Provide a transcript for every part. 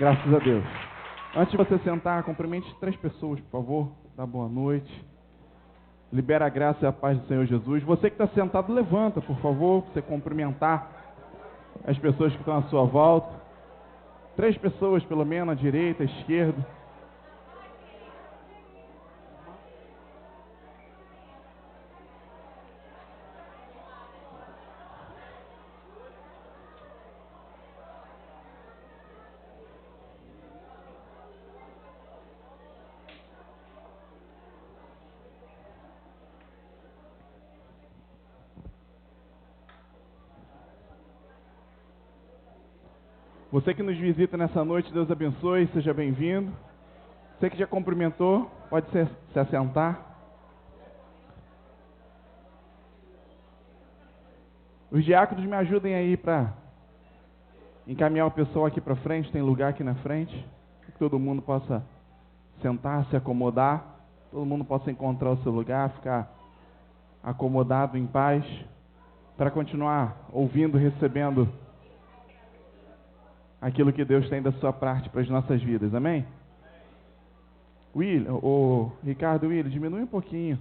Graças a Deus. Antes de você sentar, cumprimente 3 pessoas, por favor. Dá boa noite. Libera a graça e a paz do Senhor Jesus. Você que está sentado, levanta, por favor, para você cumprimentar as pessoas que estão à sua volta. 3 pessoas, pelo menos, à direita, à esquerda. Você que nos visita nessa noite, Deus abençoe, seja bem-vindo. Você que já cumprimentou, pode se assentar. Os diáconos me ajudem aí para encaminhar o pessoal aqui para frente, tem lugar aqui na frente, que todo mundo possa sentar, se acomodar, todo mundo possa encontrar o seu lugar, ficar acomodado em paz, para continuar ouvindo, recebendo aquilo que Deus tem da sua parte para as nossas vidas, amém? Ricardo, diminui um pouquinho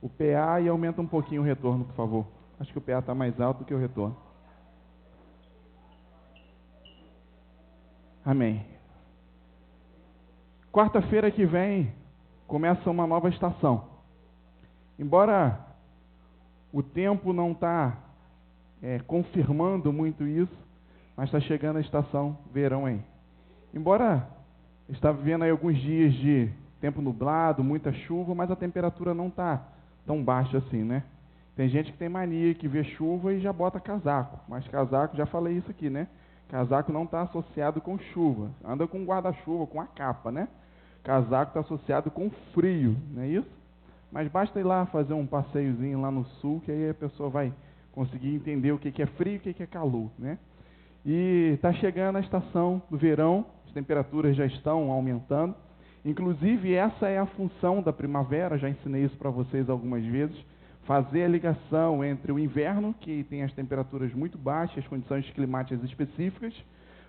o PA e aumenta um pouquinho o retorno, por favor. Acho que o PA está mais alto do que o retorno. Amém. Quarta-feira que vem começa uma nova estação. Embora o tempo não está confirmando muito isso, mas está chegando a estação verão aí. Embora está vivendo aí alguns dias de tempo nublado, muita chuva, mas a temperatura não está tão baixa assim, né? Tem gente que tem mania que vê chuva e já bota casaco, mas casaco, já falei isso aqui, né? Casaco não está associado com chuva, anda com guarda-chuva, com a capa, né? Casaco está associado com frio, não é isso? Mas basta ir lá fazer um passeiozinho lá no sul, que aí a pessoa vai conseguir entender o que é frio e o que é calor, né? E está chegando a estação do verão, as temperaturas já estão aumentando. Inclusive, essa é a função da primavera, já ensinei isso para vocês algumas vezes, fazer a ligação entre o inverno, que tem as temperaturas muito baixas, as condições climáticas específicas,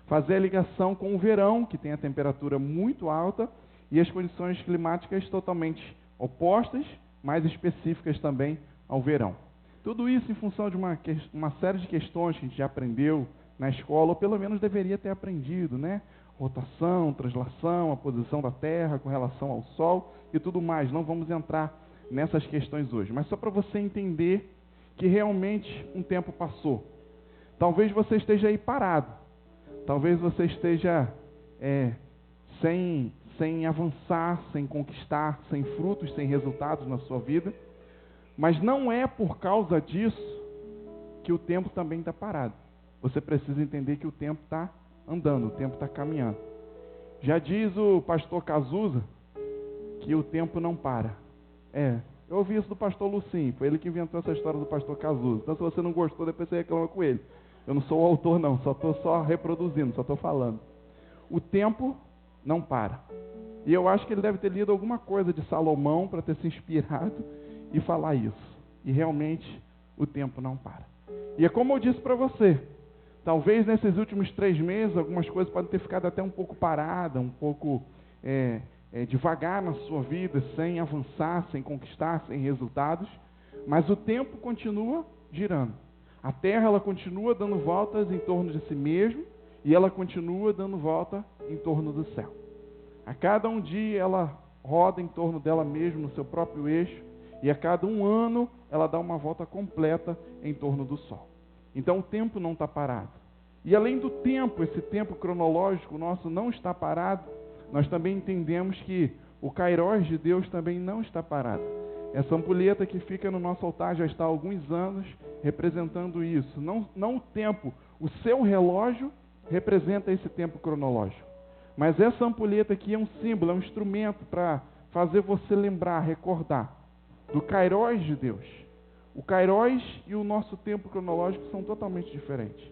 fazer a ligação com o verão, que tem a temperatura muito alta, e as condições climáticas totalmente opostas, mais específicas também ao verão. Tudo isso em função de uma série de questões que a gente já aprendeu na escola, ou pelo menos deveria ter aprendido, né? Rotação, translação, a posição da Terra com relação ao Sol e tudo mais. Não vamos entrar nessas questões hoje, mas só para você entender que realmente um tempo passou. Talvez você esteja aí parado, talvez você esteja sem avançar, sem conquistar, sem frutos, sem resultados na sua vida, mas não é por causa disso que o tempo também está parado. Você precisa entender que o tempo está andando, o tempo está caminhando. Já diz o pastor Cazuza que o tempo não para. Eu ouvi isso do pastor Lucim, foi ele que inventou essa história do pastor Cazuza. Então, se você não gostou, depois você reclama com ele. Eu não sou o autor, não, só reproduzindo, só estou falando. O tempo não para. E eu acho que ele deve ter lido alguma coisa de Salomão para ter se inspirado e falar isso. E realmente o tempo não para. E é como eu disse para você, talvez nesses últimos 3 meses algumas coisas podem ter ficado até um pouco paradas, um pouco devagar na sua vida, sem avançar, sem conquistar, sem resultados, mas o tempo continua girando. A Terra ela continua dando voltas em torno de si mesma e ela continua dando volta em torno do céu. A cada um dia ela roda em torno dela mesma no seu próprio eixo e a cada um ano ela dá uma volta completa em torno do Sol. Então o tempo não está parado. E além do tempo, esse tempo cronológico nosso não está parado, nós também entendemos que o Kairos de Deus também não está parado. Essa ampulheta que fica no nosso altar já está há alguns anos representando isso. Não o tempo, o seu relógio representa esse tempo cronológico. Mas essa ampulheta aqui é um símbolo, é um instrumento para fazer você lembrar, recordar do Kairos de Deus. O Kairos e o nosso tempo cronológico são totalmente diferentes.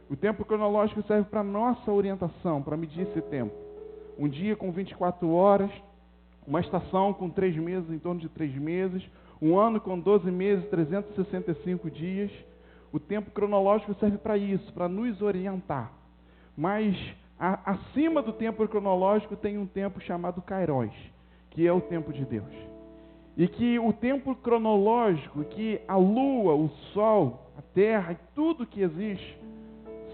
O tempo cronológico serve para nossa orientação, para medir esse tempo. Um dia com 24 horas, uma estação com 3 meses, em torno de 3 meses, um ano com 12 meses, 365 dias. O tempo cronológico serve para isso, para nos orientar. Mas acima do tempo cronológico tem um tempo chamado Kairos, que é o tempo de Deus. E que o tempo cronológico, que a lua, o sol, a terra e tudo que existe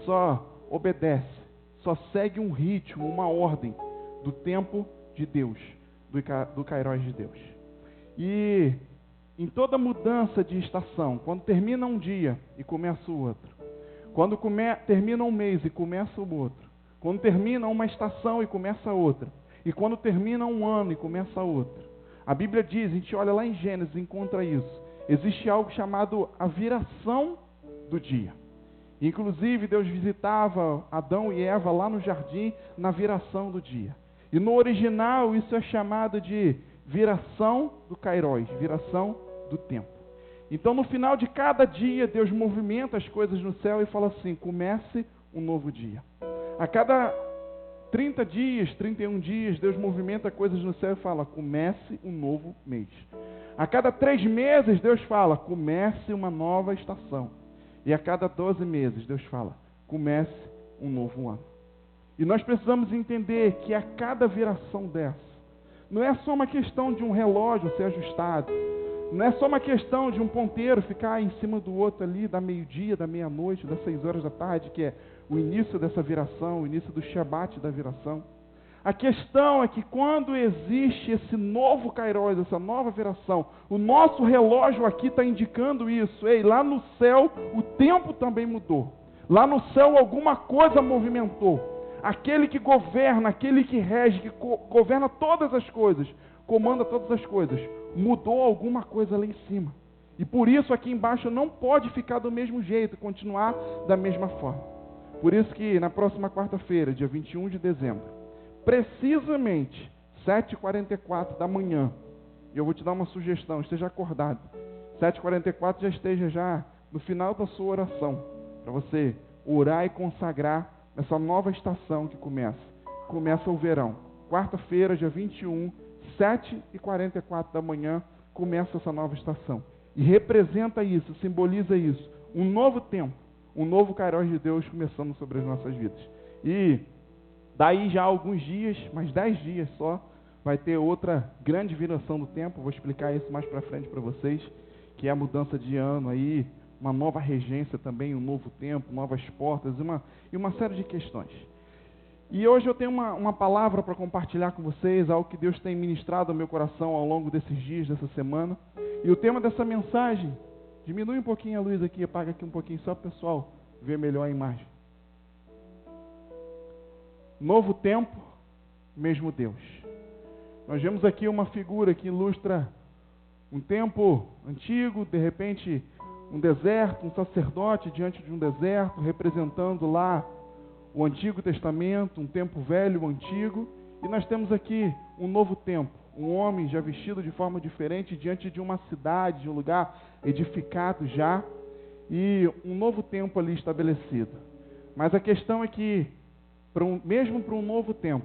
só obedece, só segue um ritmo, uma ordem do tempo de Deus, do Kairos de Deus. E em toda mudança de estação, quando termina um dia e começa o outro, quando termina um mês e começa o outro, quando termina uma estação e começa outra, e quando termina um ano e começa outra, a Bíblia diz, a gente olha lá em Gênesis e encontra isso, existe algo chamado a viração do dia. Inclusive, Deus visitava Adão e Eva lá no jardim na viração do dia. E no original, isso é chamado de viração do Kairos, viração do tempo. Então, no final de cada dia, Deus movimenta as coisas no céu e fala assim, comece um novo dia. A cada 30 dias, 31 dias, Deus movimenta coisas no céu e fala, comece um novo mês. A cada 3 meses, Deus fala, comece uma nova estação. E a cada 12 meses, Deus fala, comece um novo ano. E nós precisamos entender que a cada viração dessa, não é só uma questão de um relógio ser ajustado, não é só uma questão de um ponteiro ficar em cima do outro ali, da meio-dia, da meia-noite, das 6 horas da tarde, que é o início dessa viração, o início do Shabat da viração. A questão é que quando existe esse novo Kairos, essa nova viração, o nosso relógio aqui está indicando isso. Ei, lá no céu o tempo também mudou. Lá no céu alguma coisa movimentou. Aquele que governa, aquele que rege, que governa todas as coisas, comanda todas as coisas, mudou alguma coisa lá em cima. E por isso aqui embaixo não pode ficar do mesmo jeito, continuar da mesma forma. Por isso que na próxima quarta-feira, dia 21 de dezembro, precisamente 7h44 da manhã, e eu vou te dar uma sugestão, esteja acordado. 7h44 já esteja já no final da sua oração, para você orar e consagrar essa nova estação que começa. Começa o verão. Quarta-feira, dia 21, 7h44 da manhã, começa essa nova estação. E representa isso, simboliza isso. Um novo tempo, um novo Kairos de Deus começando sobre as nossas vidas. E daí já alguns dias, mais 10 dias só, vai ter outra grande viração do tempo. Vou explicar isso mais para frente para vocês, que é a mudança de ano aí, uma nova regência também, um novo tempo, novas portas e uma série de questões. E hoje eu tenho uma palavra para compartilhar com vocês, algo que Deus tem ministrado ao meu coração ao longo desses dias, dessa semana. E o tema dessa mensagem, diminui um pouquinho a luz aqui, apaga aqui um pouquinho só para o pessoal ver melhor a imagem. Novo tempo, mesmo Deus. Nós vemos aqui uma figura que ilustra um tempo antigo, de repente um deserto, um sacerdote diante de um deserto, representando lá o Antigo Testamento, um tempo velho, antigo. E nós temos aqui um novo tempo, um homem já vestido de forma diferente diante de uma cidade, de um lugar edificado já, e um novo tempo ali estabelecido. Mas a questão é que, mesmo para um novo tempo,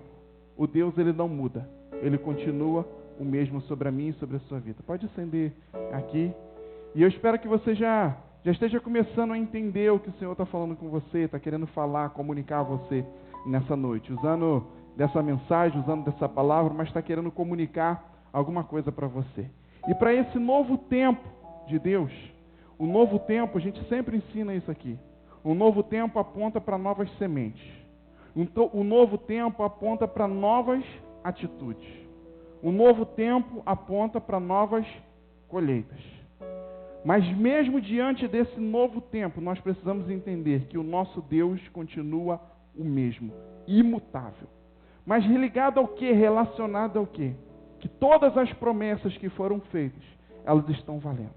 o Deus ele não muda, ele continua o mesmo sobre a mim e sobre a sua vida. Pode acender aqui. E eu espero que você já esteja começando a entender o que o Senhor está falando com você, está querendo falar, comunicar a você nessa noite, usando dessa mensagem, usando dessa palavra, mas está querendo comunicar alguma coisa para você. E para esse novo tempo de Deus, o novo tempo, a gente sempre ensina isso aqui, o novo tempo aponta para novas sementes, o novo tempo aponta para novas atitudes, o novo tempo aponta para novas colheitas. Mas mesmo diante desse novo tempo, nós precisamos entender que o nosso Deus continua o mesmo, imutável. Mas ligado ao quê? Relacionado ao quê? Que todas as promessas que foram feitas, elas estão valendo.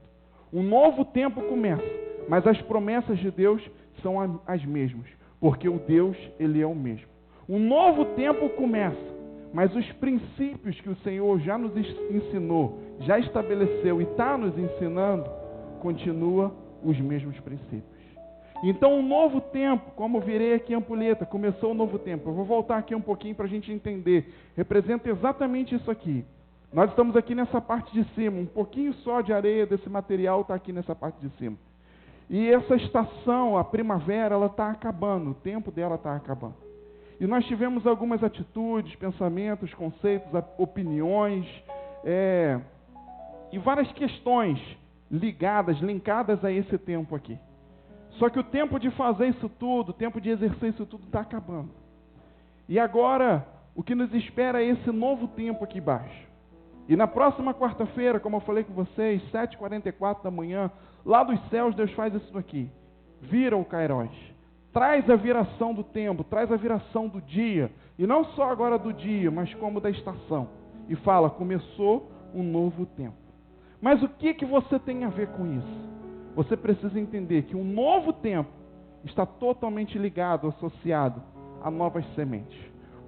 Um novo tempo começa, mas as promessas de Deus são as mesmas, porque o Deus, ele é o mesmo. Um novo tempo começa, mas os princípios que o Senhor já nos ensinou, já estabeleceu e está nos ensinando, continua os mesmos princípios. Então um novo tempo, como virei aqui a ampulheta, começou um novo tempo. Eu vou voltar aqui um pouquinho para a gente entender. Representa exatamente isso aqui. Nós estamos aqui nessa parte de cima, um pouquinho só de areia desse material está aqui nessa parte de cima. E essa estação, a primavera, ela está acabando, o tempo dela está acabando. E nós tivemos algumas atitudes, pensamentos, conceitos, opiniões, e várias questões linkadas a esse tempo aqui. Só que o tempo de fazer isso tudo, o tempo de exercer isso tudo está acabando. E agora, o que nos espera é esse novo tempo aqui embaixo. E na próxima quarta-feira, como eu falei com vocês, 7h44 da manhã, lá dos céus Deus faz isso aqui. Vira o Kairos. Traz a viração do tempo, traz a viração do dia. E não só agora do dia, mas como da estação. E fala, começou um novo tempo. Mas o que você tem a ver com isso? Você precisa entender que um novo tempo está totalmente ligado, associado a novas sementes.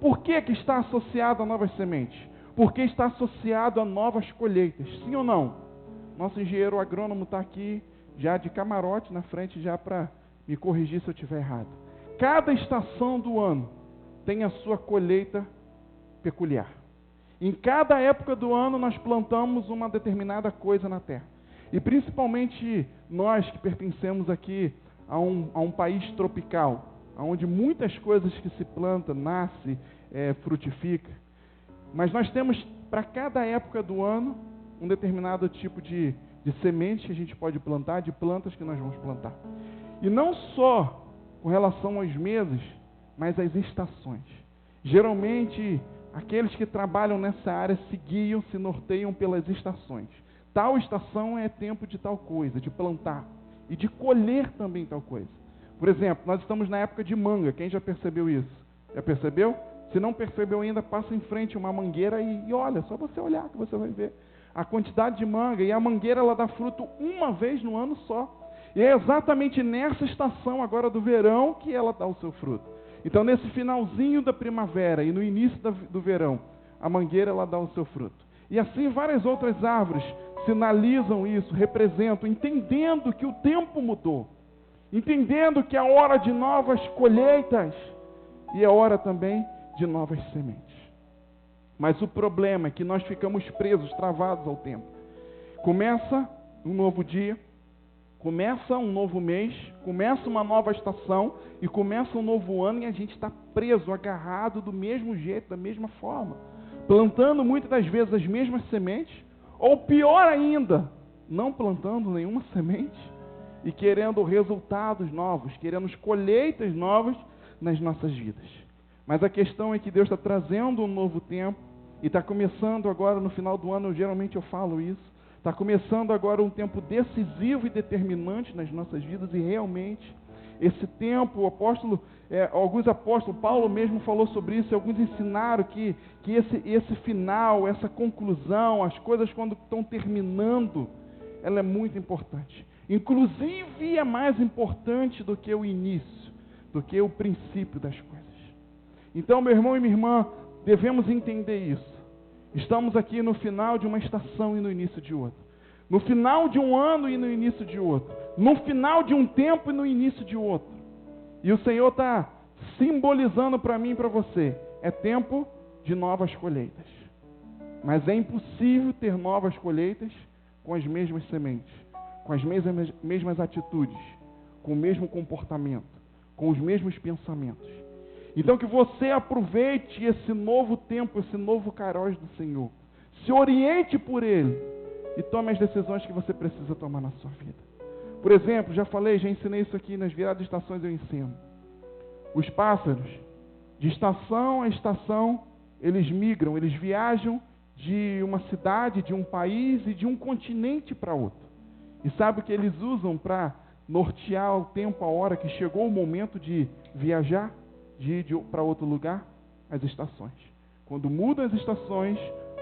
Por que está associado a novas sementes? Porque está associado a novas colheitas, sim ou não? Nosso engenheiro agrônomo está aqui, já de camarote na frente, já para me corrigir se eu estiver errado. Cada estação do ano tem a sua colheita peculiar. Em cada época do ano nós plantamos uma determinada coisa na terra. E principalmente nós que pertencemos aqui a um país tropical, onde muitas coisas que se planta, nasce, frutifica. Mas nós temos para cada época do ano um determinado tipo de semente que a gente pode plantar, de plantas que nós vamos plantar. E não só com relação aos meses, mas às estações. Geralmente, aqueles que trabalham nessa área se norteiam pelas estações. Tal estação é tempo de tal coisa, de plantar. E de colher também tal coisa. Por exemplo, nós estamos na época de manga. Quem já percebeu isso? Já percebeu? Se não percebeu ainda, passa em frente uma mangueira e olha, só você olhar que você vai ver a quantidade de manga. E a mangueira ela dá fruto uma vez no ano só. E é exatamente nessa estação agora do verão que ela dá o seu fruto. Então nesse finalzinho da primavera e no início do verão, a mangueira ela dá o seu fruto. E assim várias outras árvores sinalizam isso, representam, entendendo que o tempo mudou. Entendendo que é hora de novas colheitas e é hora também de novas sementes. Mas o problema é que nós ficamos presos, travados ao tempo. Começa um novo dia, começa um novo mês, começa uma nova estação e começa um novo ano e a gente está preso, agarrado do mesmo jeito, da mesma forma. Plantando muitas das vezes as mesmas sementes, ou pior ainda, não plantando nenhuma semente e querendo resultados novos, querendo colheitas novas nas nossas vidas. Mas a questão é que Deus está trazendo um novo tempo e está começando agora no final do ano, geralmente eu falo isso, está começando agora um tempo decisivo e determinante nas nossas vidas e realmente esse tempo, alguns apóstolos, Paulo mesmo falou sobre isso, alguns ensinaram que esse final, essa conclusão, as coisas quando estão terminando, ela é muito importante. Inclusive é mais importante do que o início, do que o princípio das coisas. Então, meu irmão e minha irmã, devemos entender isso. Estamos aqui no final de uma estação e no início de outra. No final de um ano e no início de outro. No final de um tempo e no início de outro. E o Senhor está simbolizando para mim e para você. É tempo de novas colheitas. Mas é impossível ter novas colheitas com as mesmas sementes, com as mesmas atitudes, com o mesmo comportamento, com os mesmos pensamentos. Então que você aproveite esse novo tempo, esse novo Kairos do Senhor. Se oriente por Ele e tome as decisões que você precisa tomar na sua vida. Por exemplo, já ensinei isso aqui nas viradas de estações, eu ensino. Os pássaros, de estação a estação, eles migram, eles viajam de uma cidade, de um país e de um continente para outro. E sabe o que eles usam para nortear o tempo, a hora que chegou o momento de viajar, de ir para outro lugar? As estações. Quando mudam as estações,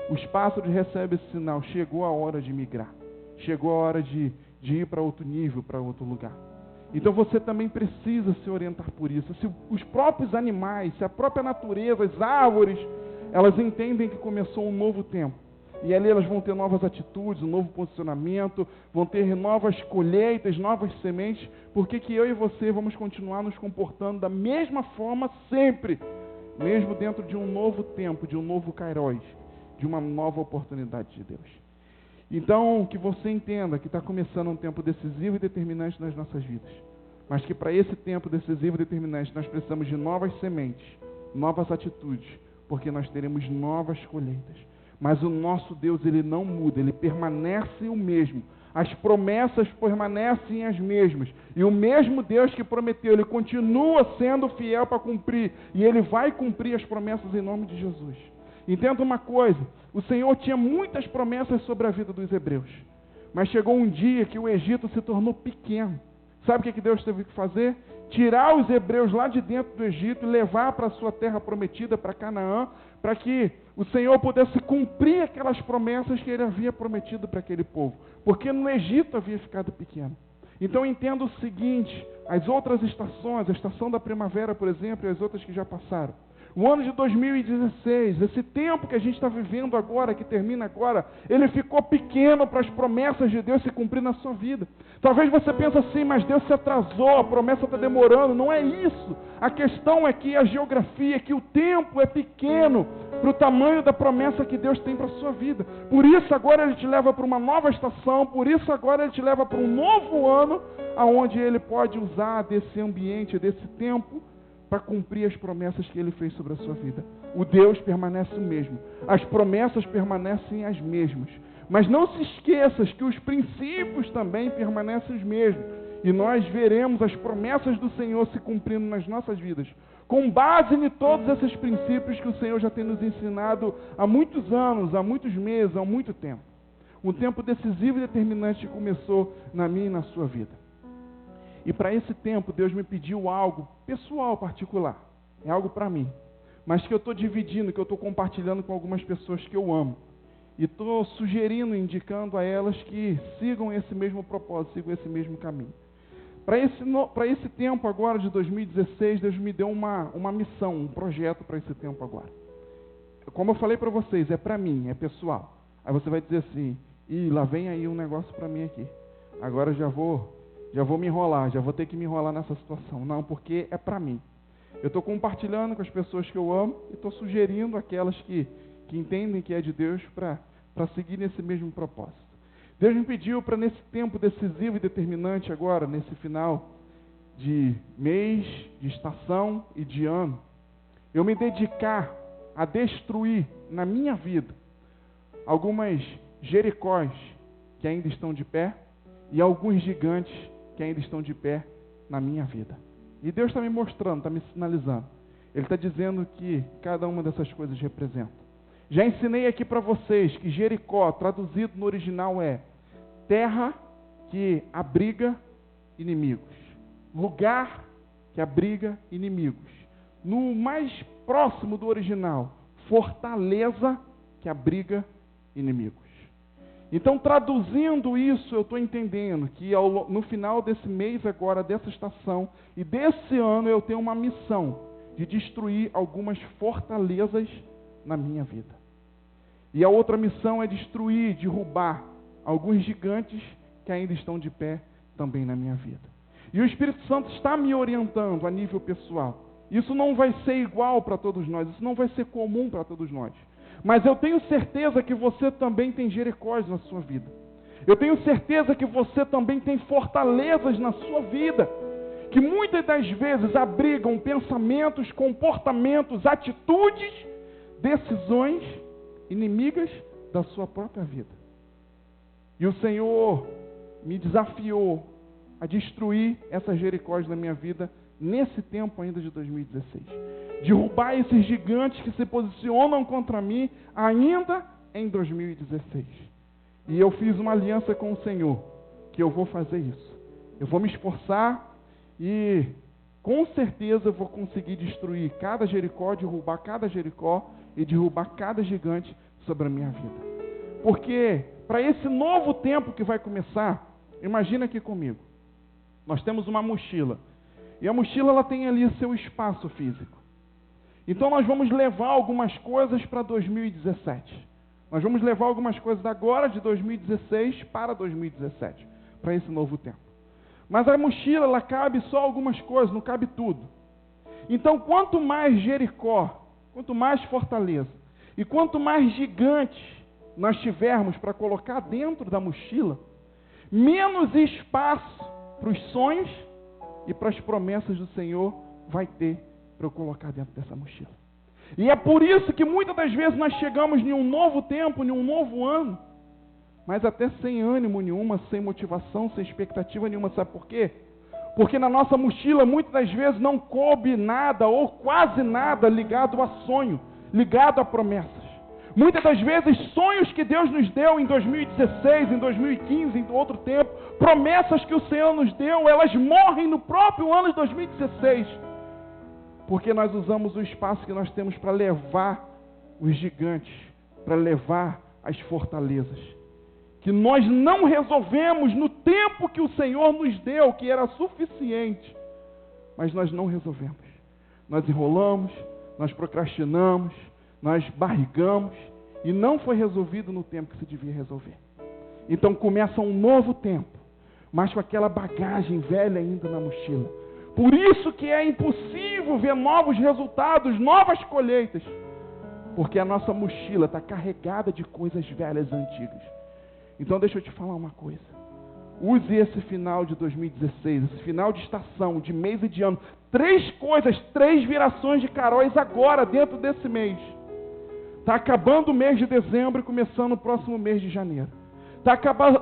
os pássaros recebem esse sinal, chegou a hora de migrar, chegou a hora de ir para outro nível, para outro lugar. Então você também precisa se orientar por isso. Se os próprios animais, se a própria natureza, as árvores, elas entendem que começou um novo tempo. E ali elas vão ter novas atitudes, um novo posicionamento, vão ter novas colheitas, novas sementes. Por que eu e você vamos continuar nos comportando da mesma forma sempre? Mesmo dentro de um novo tempo, de um novo Kairos, de uma nova oportunidade de Deus. Então, que você entenda que está começando um tempo decisivo e determinante nas nossas vidas. Mas que para esse tempo decisivo e determinante nós precisamos de novas sementes, novas atitudes, porque nós teremos novas colheitas. Mas o nosso Deus, Ele não muda, Ele permanece o mesmo. As promessas permanecem as mesmas. E o mesmo Deus que prometeu, Ele continua sendo fiel para cumprir. E Ele vai cumprir as promessas em nome de Jesus. Entenda uma coisa, o Senhor tinha muitas promessas sobre a vida dos hebreus. Mas chegou um dia que o Egito se tornou pequeno. Sabe o que Deus teve que fazer? Tirar os hebreus lá de dentro do Egito e levar para a sua terra prometida, para Canaã, para que o Senhor pudesse cumprir aquelas promessas que Ele havia prometido para aquele povo. Porque no Egito havia ficado pequeno. Então entenda o seguinte, as outras estações, a estação da primavera, por exemplo, e as outras que já passaram. O ano de 2016, esse tempo que a gente está vivendo agora, que termina agora, ele ficou pequeno para as promessas de Deus se cumprir na sua vida. Talvez você pense assim, mas Deus se atrasou, a promessa está demorando. Não é isso. A questão é que a geografia, que o tempo é pequeno para o tamanho da promessa que Deus tem para a sua vida. Por isso agora Ele te leva para uma nova estação, por isso agora Ele te leva para um novo ano, onde Ele pode usar desse ambiente, desse tempo, para cumprir as promessas que Ele fez sobre a sua vida. O Deus permanece o mesmo. As promessas permanecem as mesmas. Mas não se esqueça que os princípios também permanecem os mesmos. E nós veremos as promessas do Senhor se cumprindo nas nossas vidas. Com base em todos esses princípios que o Senhor já tem nos ensinado há muitos anos, há muitos meses, há muito tempo. Um tempo decisivo e determinante que começou na minha e na sua vida. E para esse tempo, Deus me pediu algo pessoal, particular. É algo para mim. Mas que eu estou dividindo, que eu estou compartilhando com algumas pessoas que eu amo. E estou sugerindo, indicando a elas que sigam esse mesmo propósito, sigam esse mesmo caminho. Para esse tempo agora de 2016, Deus me deu uma missão, um projeto para esse tempo agora. Como eu falei para vocês, é para mim, é pessoal. Aí você vai dizer assim, lá vem aí um negócio para mim aqui. Agora já vou me enrolar, já vou ter que me enrolar nessa situação. Não, porque é para mim. Eu estou compartilhando com as pessoas que eu amo e estou sugerindo aquelas que entendem que é de Deus para seguir nesse mesmo propósito. Deus me pediu para nesse tempo decisivo e determinante agora, nesse final de mês, de estação e de ano, eu me dedicar a destruir na minha vida algumas Jericós que ainda estão de pé e alguns gigantes que ainda estão de pé na minha vida. E Deus está me mostrando, está me sinalizando. Ele está dizendo que cada uma dessas coisas representa. Já ensinei aqui para vocês que Jericó, traduzido no original, é terra que abriga inimigos. Lugar que abriga inimigos. No mais próximo do original, fortaleza que abriga inimigos. Então, traduzindo isso, eu estou entendendo que no final desse mês agora, dessa estação e desse ano, eu tenho uma missão de destruir algumas fortalezas na minha vida. E a outra missão é destruir, derrubar alguns gigantes que ainda estão de pé também na minha vida. E o Espírito Santo está me orientando a nível pessoal. Isso não vai ser igual para todos nós, isso não vai ser comum para todos nós. Mas eu tenho certeza que você também tem Jericós na sua vida. Eu tenho certeza que você também tem fortalezas na sua vida, que muitas das vezes abrigam pensamentos, comportamentos, atitudes, decisões inimigas da sua própria vida. E o Senhor me desafiou a destruir essas Jericós na minha vida nesse tempo ainda de 2016. Derrubar esses gigantes que se posicionam contra mim ainda em 2016. E eu fiz uma aliança com o Senhor, que eu vou fazer isso. Eu vou me esforçar e com certeza eu vou conseguir destruir cada Jericó, derrubar cada Jericó e derrubar cada gigante sobre a minha vida. Porque para esse novo tempo que vai começar, imagina aqui comigo. Nós temos uma mochila. E a mochila ela tem ali seu espaço físico. Então nós vamos levar algumas coisas para 2017. Nós vamos levar algumas coisas agora de 2016 para 2017. Para esse novo tempo. Mas a mochila ela cabe só algumas coisas, não cabe tudo. Então quanto mais Jericó, quanto mais fortaleza e quanto mais gigantes nós tivermos para colocar dentro da mochila, menos espaço para os sonhos e para as promessas do Senhor vai ter para eu colocar dentro dessa mochila. E é por isso que muitas das vezes nós chegamos em um novo tempo, em um novo ano, mas até sem ânimo nenhuma, sem motivação, sem expectativa nenhuma. Sabe por quê? Porque na nossa mochila muitas das vezes não coube nada ou quase nada ligado a sonho, ligado a promessas. Muitas das vezes sonhos que Deus nos deu em 2016, em 2015, em outro tempo, promessas que o Senhor nos deu, elas morrem no próprio ano de 2016. Porque nós usamos o espaço que nós temos para levar os gigantes, para levar as fortalezas. Que nós não resolvemos no tempo que o Senhor nos deu, que era suficiente. Mas nós não resolvemos. Nós enrolamos, nós procrastinamos, nós barrigamos, e não foi resolvido no tempo que se devia resolver. Então começa um novo tempo, mas com aquela bagagem velha ainda na mochila. Por isso que é impossível ver novos resultados, novas colheitas, porque a nossa mochila está carregada de coisas velhas antigas. Então deixa eu te falar uma coisa. Use esse final de 2016, esse final de estação, de mês e de ano. 3 coisas, 3 virações de caróis agora, dentro desse mês. Está acabando o mês de dezembro e começando o próximo mês de janeiro. Está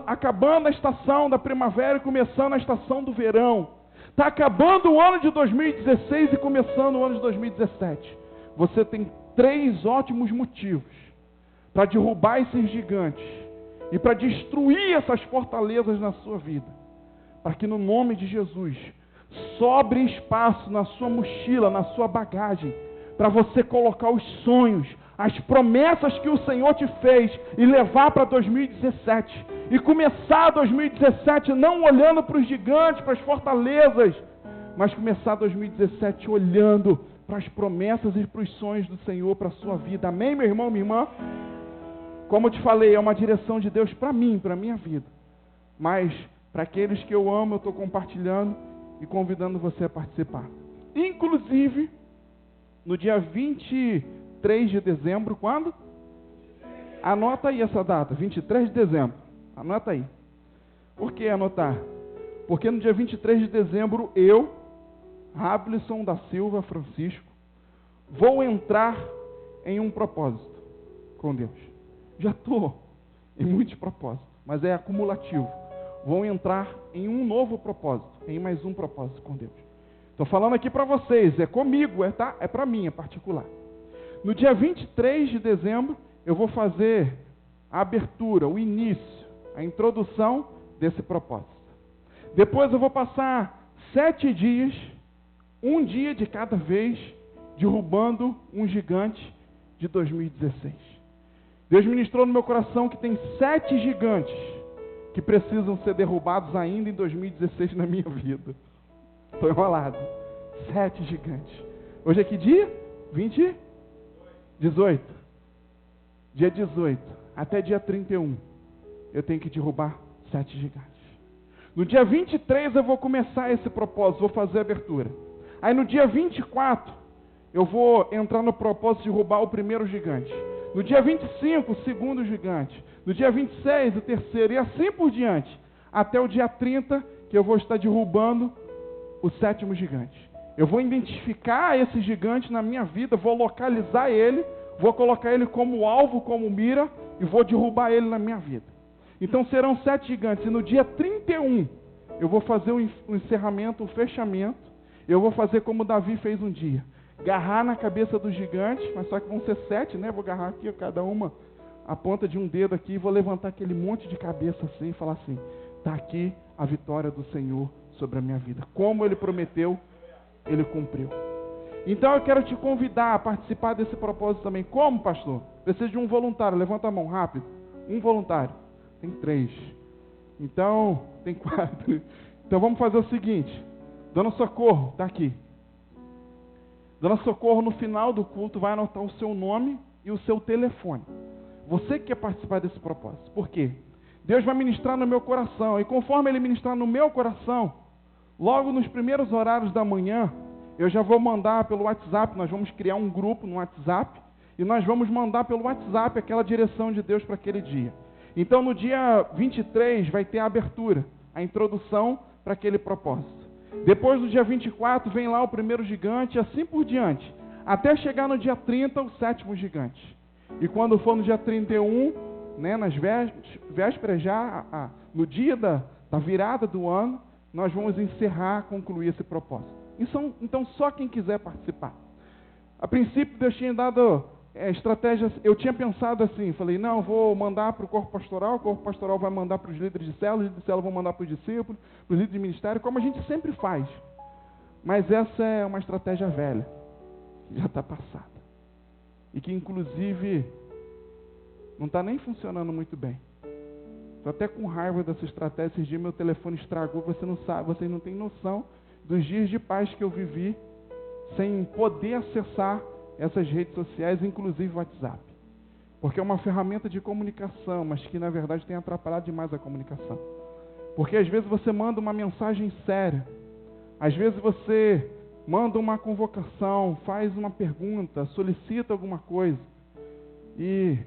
acabando a estação da primavera e começando a estação do verão. Está acabando o ano de 2016 e começando o ano de 2017. Você tem 3 ótimos motivos para derrubar esses gigantes e para destruir essas fortalezas na sua vida. Para que no nome de Jesus sobre espaço na sua mochila, na sua bagagem, para você colocar os sonhos, as promessas que o Senhor te fez e levar para 2017. E começar 2017 não olhando para os gigantes, para as fortalezas, mas começar 2017 olhando para as promessas e para os sonhos do Senhor para a sua vida. Amém, meu irmão, minha irmã? Como eu te falei, é uma direção de Deus para mim, para a minha vida. Mas para aqueles que eu amo, eu estou compartilhando e convidando você a participar. Inclusive, no dia 23 de dezembro, quando? Anota aí essa data, 23 de dezembro. Anota aí. Por que anotar? Porque no dia 23 de dezembro, eu, Rablisson da Silva Francisco, vou entrar em um propósito com Deus. Já estou em muitos propósitos, mas é acumulativo. Vou entrar em um novo propósito, em mais um propósito com Deus. Estou falando aqui para vocês, é comigo, é para mim, é particular. No dia 23 de dezembro, eu vou fazer a abertura, o início, a introdução desse propósito. Depois eu vou passar 7 dias, um dia de cada vez, derrubando um gigante de 2016. Deus ministrou no meu coração que tem 7 gigantes que precisam ser derrubados ainda em 2016 na minha vida. Estou enrolado. 7 gigantes. Hoje é que dia? 18. Dia 18 até dia 31. Eu tenho que derrubar 7 gigantes. No dia 23 eu vou começar esse propósito, vou fazer a abertura. Aí no dia 24 eu vou entrar no propósito de derrubar o primeiro gigante. No dia 25, o segundo gigante. No dia 26, o terceiro. E assim por diante. Até o dia 30, que eu vou estar derrubando o 7º gigante. Eu vou identificar esse gigante na minha vida, vou localizar ele, vou colocar ele como alvo, como mira, e vou derrubar ele na minha vida. Então serão 7 gigantes. E no dia 31, eu vou fazer o encerramento, o fechamento. Eu vou fazer como Davi fez um dia. Agarrar na cabeça do gigante, mas só que vão ser 7, né? Vou agarrar aqui, cada uma a ponta de um dedo aqui, e vou levantar aquele monte de cabeça assim e falar assim: está aqui a vitória do Senhor sobre a minha vida. Como Ele prometeu, Ele cumpriu. Então eu quero te convidar a participar desse propósito também. Como, pastor? Preciso de um voluntário. Levanta a mão rápido. Um voluntário. Tem 3. Então, tem 4. Então vamos fazer o seguinte. Dona Socorro, está aqui. Dona Socorro, no final do culto, vai anotar o seu nome e o seu telefone. Você que quer participar desse propósito. Por quê? Deus vai ministrar no meu coração. E conforme Ele ministrar no meu coração, logo nos primeiros horários da manhã, eu já vou mandar pelo WhatsApp. Nós vamos criar um grupo no WhatsApp. E nós vamos mandar pelo WhatsApp aquela direção de Deus para aquele dia. Então, no dia 23, vai ter a abertura, a introdução para aquele propósito. Depois do dia 24, vem lá o primeiro gigante, assim por diante. até chegar no dia 30, o sétimo gigante. E quando for no dia 31, né, nas vésperas já, no dia da virada do ano, nós vamos encerrar, concluir esse propósito. Então, só quem quiser participar. A princípio, Deus tinha dado estratégias. Eu tinha pensado assim, falei, não, vou mandar para o corpo pastoral vai mandar para os líderes de célula, os líderes de célula vão mandar para os discípulos, para os líderes de ministério, como a gente sempre faz. Mas essa é uma estratégia velha, que já está passada. E que, inclusive, não está nem funcionando muito bem. Estou até com raiva dessa estratégia. Esses dias meu telefone estragou, você não sabe, vocês não têm noção dos dias de paz que eu vivi sem poder acessar essas redes sociais, inclusive o WhatsApp. Porque é uma ferramenta de comunicação, mas que na verdade tem atrapalhado demais a comunicação. Porque às vezes você manda uma mensagem séria, às vezes você manda uma convocação, faz uma pergunta, solicita alguma coisa, e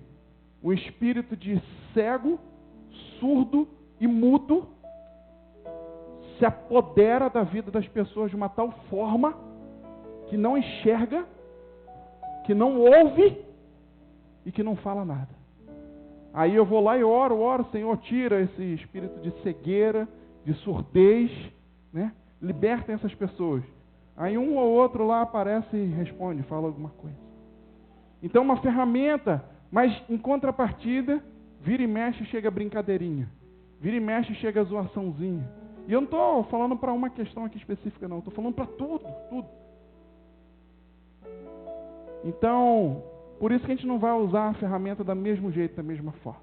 o espírito de cego, surdo e mudo se apodera da vida das pessoas de uma tal forma que não enxerga, que não ouve e que não fala nada. Aí eu vou lá e oro, Senhor, tira esse espírito de cegueira, de surdez, né? Libertem essas pessoas. Aí um ou outro lá aparece e responde, fala alguma coisa. Então uma ferramenta, mas em contrapartida, vira e mexe chega a brincadeirinha, vira e mexe chega a zoaçãozinha. E eu não estou falando para uma questão aqui específica não, estou falando para tudo. Então, por isso que a gente não vai usar a ferramenta do mesmo jeito, da mesma forma.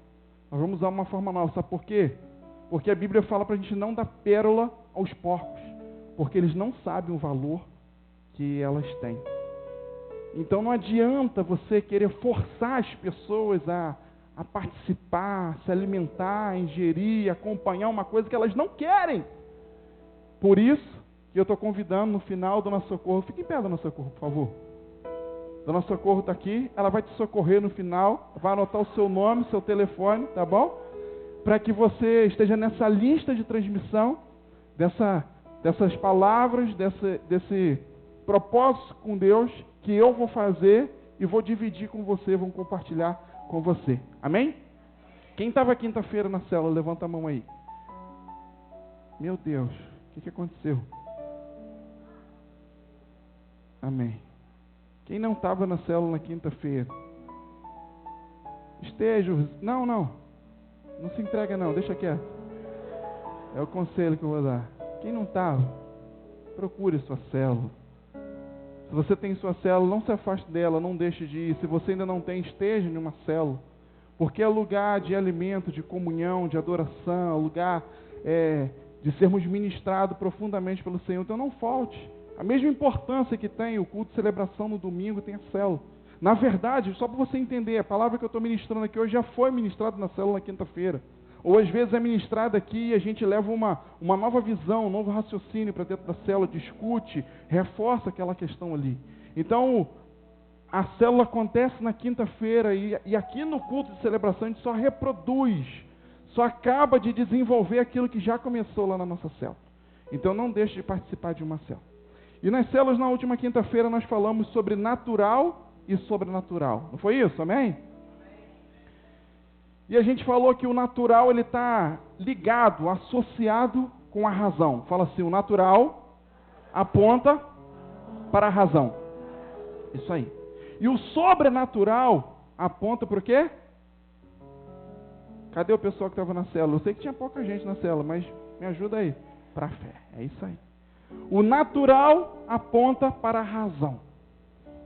Nós vamos usar uma forma nova, sabe por quê? Porque a Bíblia fala para a gente não dar pérola aos porcos, porque eles não sabem o valor que elas têm. Então não adianta você querer forçar as pessoas a participar, se alimentar, ingerir, acompanhar uma coisa que elas não querem. Por isso que eu estou convidando no final do Nosso Socorro, fique em pé, Dona Socorro, por favor. Dona Socorro está aqui, ela vai te socorrer no final, vai anotar o seu nome, seu telefone, tá bom? Para que você esteja nessa lista de transmissão, dessas palavras, desse propósito com Deus, que eu vou fazer e vou dividir com você, vou compartilhar com você. Amém? Quem estava quinta-feira na célula, levanta a mão aí. Meu Deus, o que aconteceu? Amém. Quem não estava na célula na quinta-feira? Esteja. Não se entrega não, deixa quieto. É o conselho que eu vou dar. Quem não estava, procure sua célula. Se você tem sua célula, não se afaste dela, não deixe de ir. Se você ainda não tem, esteja em uma célula. Porque é lugar de alimento, de comunhão, de adoração, é lugar de sermos ministrados profundamente pelo Senhor. Então não falte. A mesma importância que tem o culto de celebração no domingo, tem a célula. Na verdade, só para você entender, a palavra que eu estou ministrando aqui hoje já foi ministrada na célula na quinta-feira. Ou às vezes é ministrada aqui e a gente leva uma nova visão, um novo raciocínio para dentro da célula, discute, reforça aquela questão ali. Então, a célula acontece na quinta-feira e aqui no culto de celebração a gente só reproduz, só acaba de desenvolver aquilo que já começou lá na nossa célula. Então não deixe de participar de uma célula. E nas células, na última quinta-feira, nós falamos sobre natural e sobrenatural. Não foi isso? Amém? E a gente falou que o natural ele está ligado, associado com a razão. Fala assim, o natural aponta para a razão. Isso aí. E o sobrenatural aponta para o quê? Cadê o pessoal que estava na célula? Eu sei que tinha pouca gente na célula, mas me ajuda aí. Para a fé. É isso aí. O natural aponta para a razão.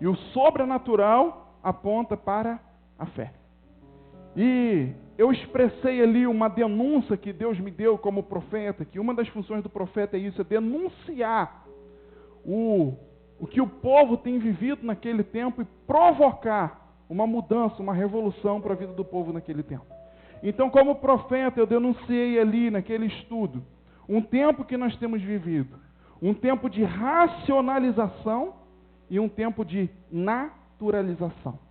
E o sobrenatural aponta para a fé. E eu expressei ali uma denúncia que Deus me deu como profeta, que uma das funções do profeta é isso, é denunciar o que o povo tem vivido naquele tempo e provocar uma mudança, uma revolução para a vida do povo naquele tempo. Então, como profeta, eu denunciei ali naquele estudo um tempo que nós temos vivido, um tempo de racionalização e um tempo de naturalização.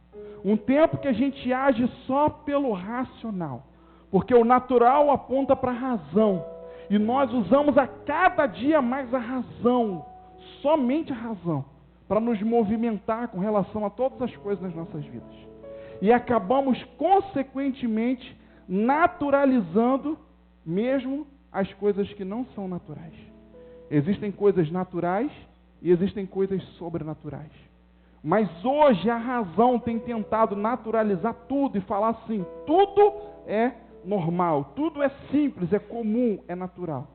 Um tempo que a gente age só pelo racional, porque o natural aponta para a razão, e nós usamos a cada dia mais a razão, somente a razão, para nos movimentar com relação a todas as coisas nas nossas vidas. E acabamos, consequentemente, naturalizando mesmo as coisas que não são naturais. Existem coisas naturais e existem coisas sobrenaturais. Mas hoje a razão tem tentado naturalizar tudo e falar assim, tudo é normal, tudo é simples, é comum, é natural.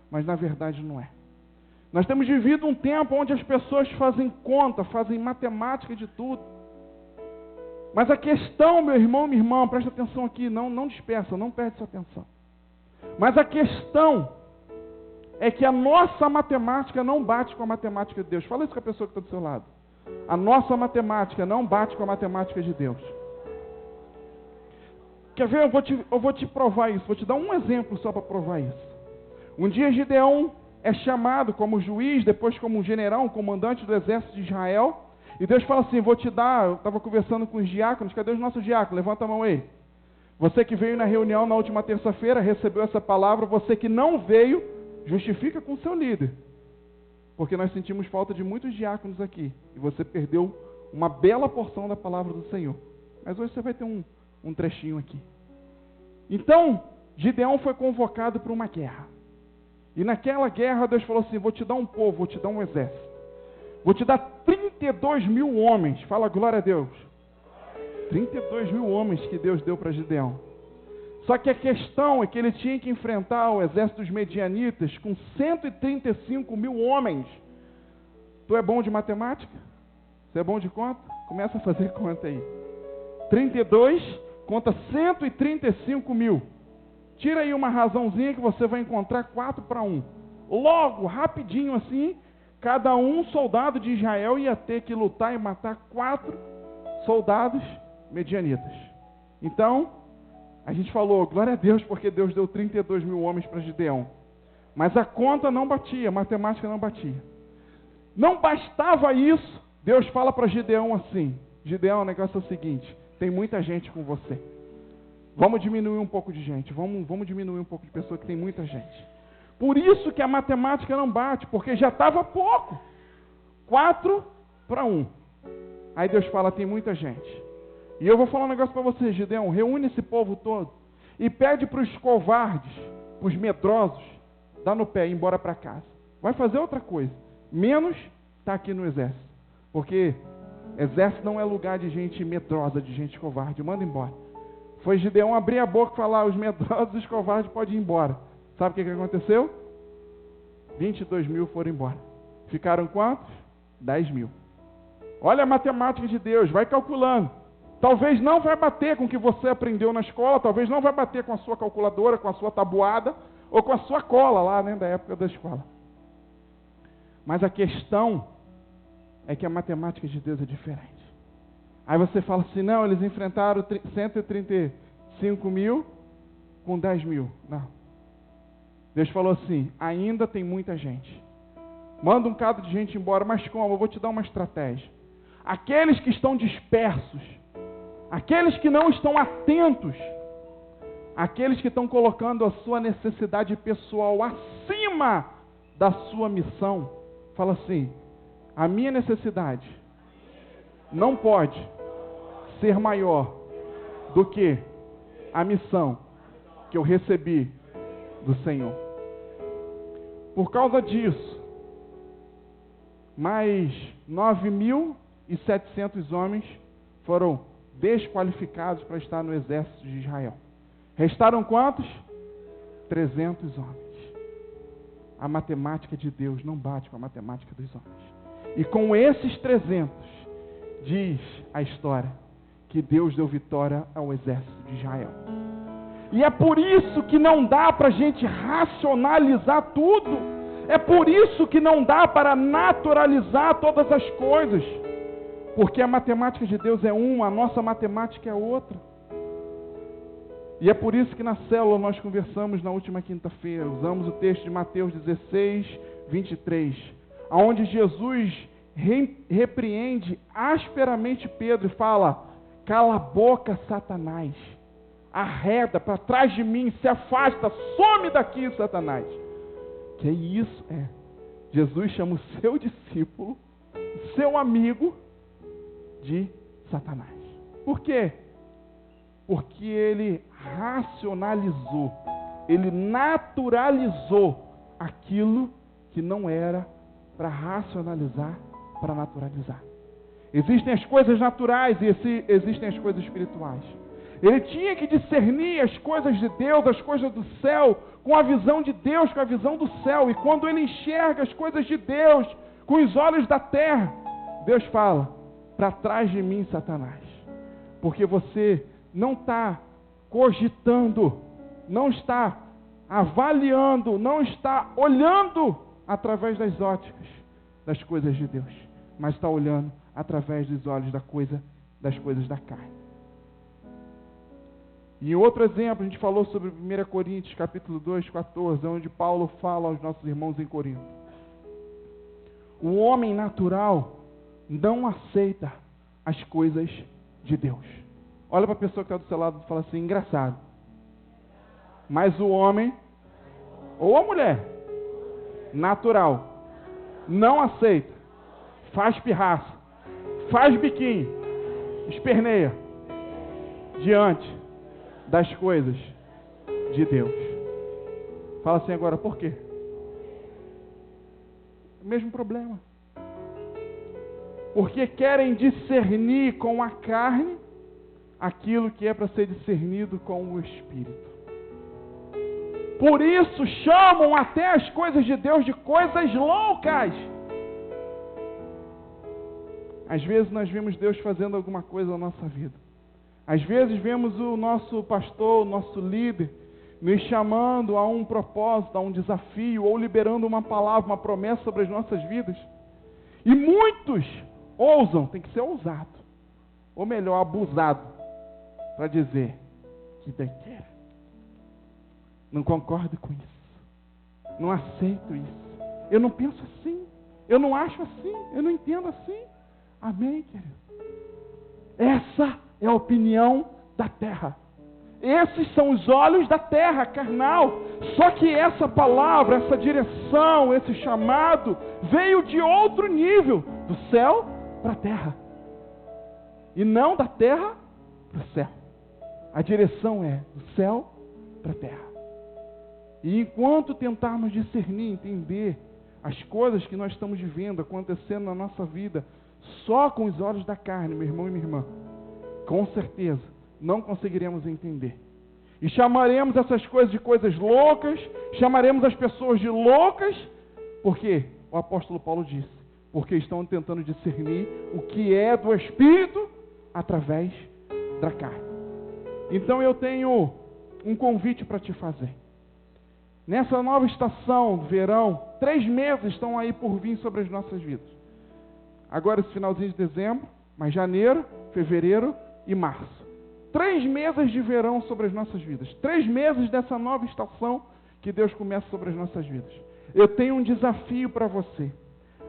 Mas na verdade não é. Nós temos vivido um tempo onde as pessoas fazem conta, fazem matemática de tudo. Mas a questão, meu irmão, minha irmã, presta atenção aqui, não dispersa, não perde sua atenção. Mas a questão é que a nossa matemática não bate com a matemática de Deus. Fala isso com a pessoa que está do seu lado. A nossa matemática não bate com a matemática de Deus. Quer ver? Eu vou te provar isso. Vou te dar um exemplo só para provar isso. Um dia Gideão é chamado como juiz, depois como general, comandante do exército de Israel. E Deus fala assim, vou te dar, eu estava conversando com os diáconos, cadê os nossos diáconos? Levanta a mão aí. Você que veio na reunião na última terça-feira, recebeu essa palavra, você que não veio, justifica com o seu líder. Porque nós sentimos falta de muitos diáconos aqui. E você perdeu uma bela porção da palavra do Senhor. Mas hoje você vai ter um trechinho aqui. Então, Gideão foi convocado para uma guerra. E naquela guerra Deus falou assim, vou te dar um povo, vou te dar um exército. Vou te dar 32 mil homens. Fala glória a Deus. 32 mil homens que Deus deu para Gideão. Só que a questão é que ele tinha que enfrentar o exército dos medianitas com 135 mil homens. Tu é bom de matemática? Você é bom de conta? Começa a fazer conta aí. 32 conta 135 mil. Tira aí uma razãozinha que você vai encontrar 4-1. Logo, rapidinho assim, cada soldado de Israel ia ter que lutar e matar 4 soldados medianitas. Então, a gente falou, glória a Deus, porque Deus deu 32 mil homens para Gideão. Mas a conta não batia, a matemática não batia. Não bastava isso, Deus fala para Gideão assim, Gideão, o negócio é o seguinte, tem muita gente com você. Vamos diminuir um pouco de gente, vamos diminuir um pouco de pessoa que tem muita gente. Por isso que a matemática não bate, porque já estava pouco. 4-1. Aí Deus fala, tem muita gente. E eu vou falar um negócio para você, Gideão, reúne esse povo todo e pede para os covardes, para os medrosos, dar no pé e ir embora para casa. Vai fazer outra coisa, menos estar aqui no exército. Porque exército não é lugar de gente medrosa, de gente covarde. Manda embora. Foi Gideão abrir a boca e falar, os medrosos e os covardes podem ir embora. Sabe o que aconteceu? 22 mil foram embora. Ficaram quantos? 10 mil. Olha a matemática de Deus, vai calculando. Talvez não vai bater com o que você aprendeu na escola, talvez não vai bater com a sua calculadora, com a sua tabuada, ou com a sua cola lá, né, da época da escola. Mas a questão é que a matemática de Deus é diferente. Aí você fala assim, não, eles enfrentaram 135 mil com 10 mil. Não. Deus falou assim, ainda tem muita gente. Manda um bocado de gente embora, mas como? Eu vou te dar uma estratégia. Aqueles que estão dispersos, aqueles que não estão atentos, aqueles que estão colocando a sua necessidade pessoal acima da sua missão, fala assim, a minha necessidade não pode ser maior do que a missão que eu recebi do Senhor. Por causa disso, mais 9.700 homens foram desqualificados para estar no exército de Israel. Restaram quantos? 300 homens. A matemática de Deus não bate com a matemática dos homens. E com esses 300, diz a história, que Deus deu vitória ao exército de Israel. E é por isso que não dá para a gente racionalizar tudo. É por isso que não dá para naturalizar todas as coisas. Porque a matemática de Deus é uma, a nossa matemática é outra. E é por isso que na célula nós conversamos na última quinta-feira, usamos o texto de Mateus 16, 23, onde Jesus repreende asperamente Pedro e fala, cala a boca, Satanás. Arreda para trás de mim, se afasta, some daqui, Satanás. Que isso? Jesus chama o seu discípulo seu amigo de Satanás. Por quê? Porque ele racionalizou, ele naturalizou aquilo que não era para racionalizar, para naturalizar. Existem as coisas naturais e existem as coisas espirituais. Ele tinha que discernir as coisas de Deus, as coisas do céu, com a visão de Deus, com a visão do céu. E quando ele enxerga as coisas de Deus com os olhos da terra, Deus fala: para trás de mim, Satanás, porque você não está cogitando, não está avaliando, não está olhando através das óticas das coisas de Deus, mas está olhando através dos olhos das coisas da carne. E outro exemplo, a gente falou sobre 1 Coríntios, capítulo 2, 14, onde Paulo fala aos nossos irmãos em Corinto. O homem natural não aceita as coisas de Deus. Olha para a pessoa que está do seu lado e fala assim: engraçado. Mas o homem, ou a mulher, natural, não aceita, faz pirraça, faz biquinho, esperneia diante das coisas de Deus. Fala assim agora: por quê? O mesmo problema. Porque querem discernir com a carne aquilo que é para ser discernido com o Espírito. Por isso chamam até as coisas de Deus de coisas loucas. Às vezes nós vemos Deus fazendo alguma coisa na nossa vida. Às vezes vemos o nosso pastor, o nosso líder, nos chamando a um propósito, a um desafio, ou liberando uma palavra, uma promessa sobre as nossas vidas. E muitos ousam, tem que ser ousado, ou melhor, abusado, para dizer: que doideira, não concordo com isso, não aceito isso, eu não penso assim, eu não acho assim, eu não entendo assim. Amém, querido? Essa é a opinião da terra. Esses são os olhos da terra, carnal. Só que essa palavra, essa direção, esse chamado, veio de outro nível, do céu para a terra. E não da terra para o céu. A direção é do céu para a terra. E enquanto tentarmos discernir, entender as coisas que nós estamos vivendo, acontecendo na nossa vida, só com os olhos da carne, meu irmão e minha irmã, com certeza não conseguiremos entender. E chamaremos essas coisas de coisas loucas, chamaremos as pessoas de loucas, porque o apóstolo Paulo disse: porque estão tentando discernir o que é do Espírito através da carne. Então eu tenho um convite para te fazer. Nessa nova estação do verão, 3 meses estão aí por vir sobre as nossas vidas. Agora esse finalzinho de dezembro, mas janeiro, fevereiro e março. 3 meses de verão sobre as nossas vidas. 3 meses dessa nova estação que Deus começa sobre as nossas vidas. Eu tenho um desafio para você.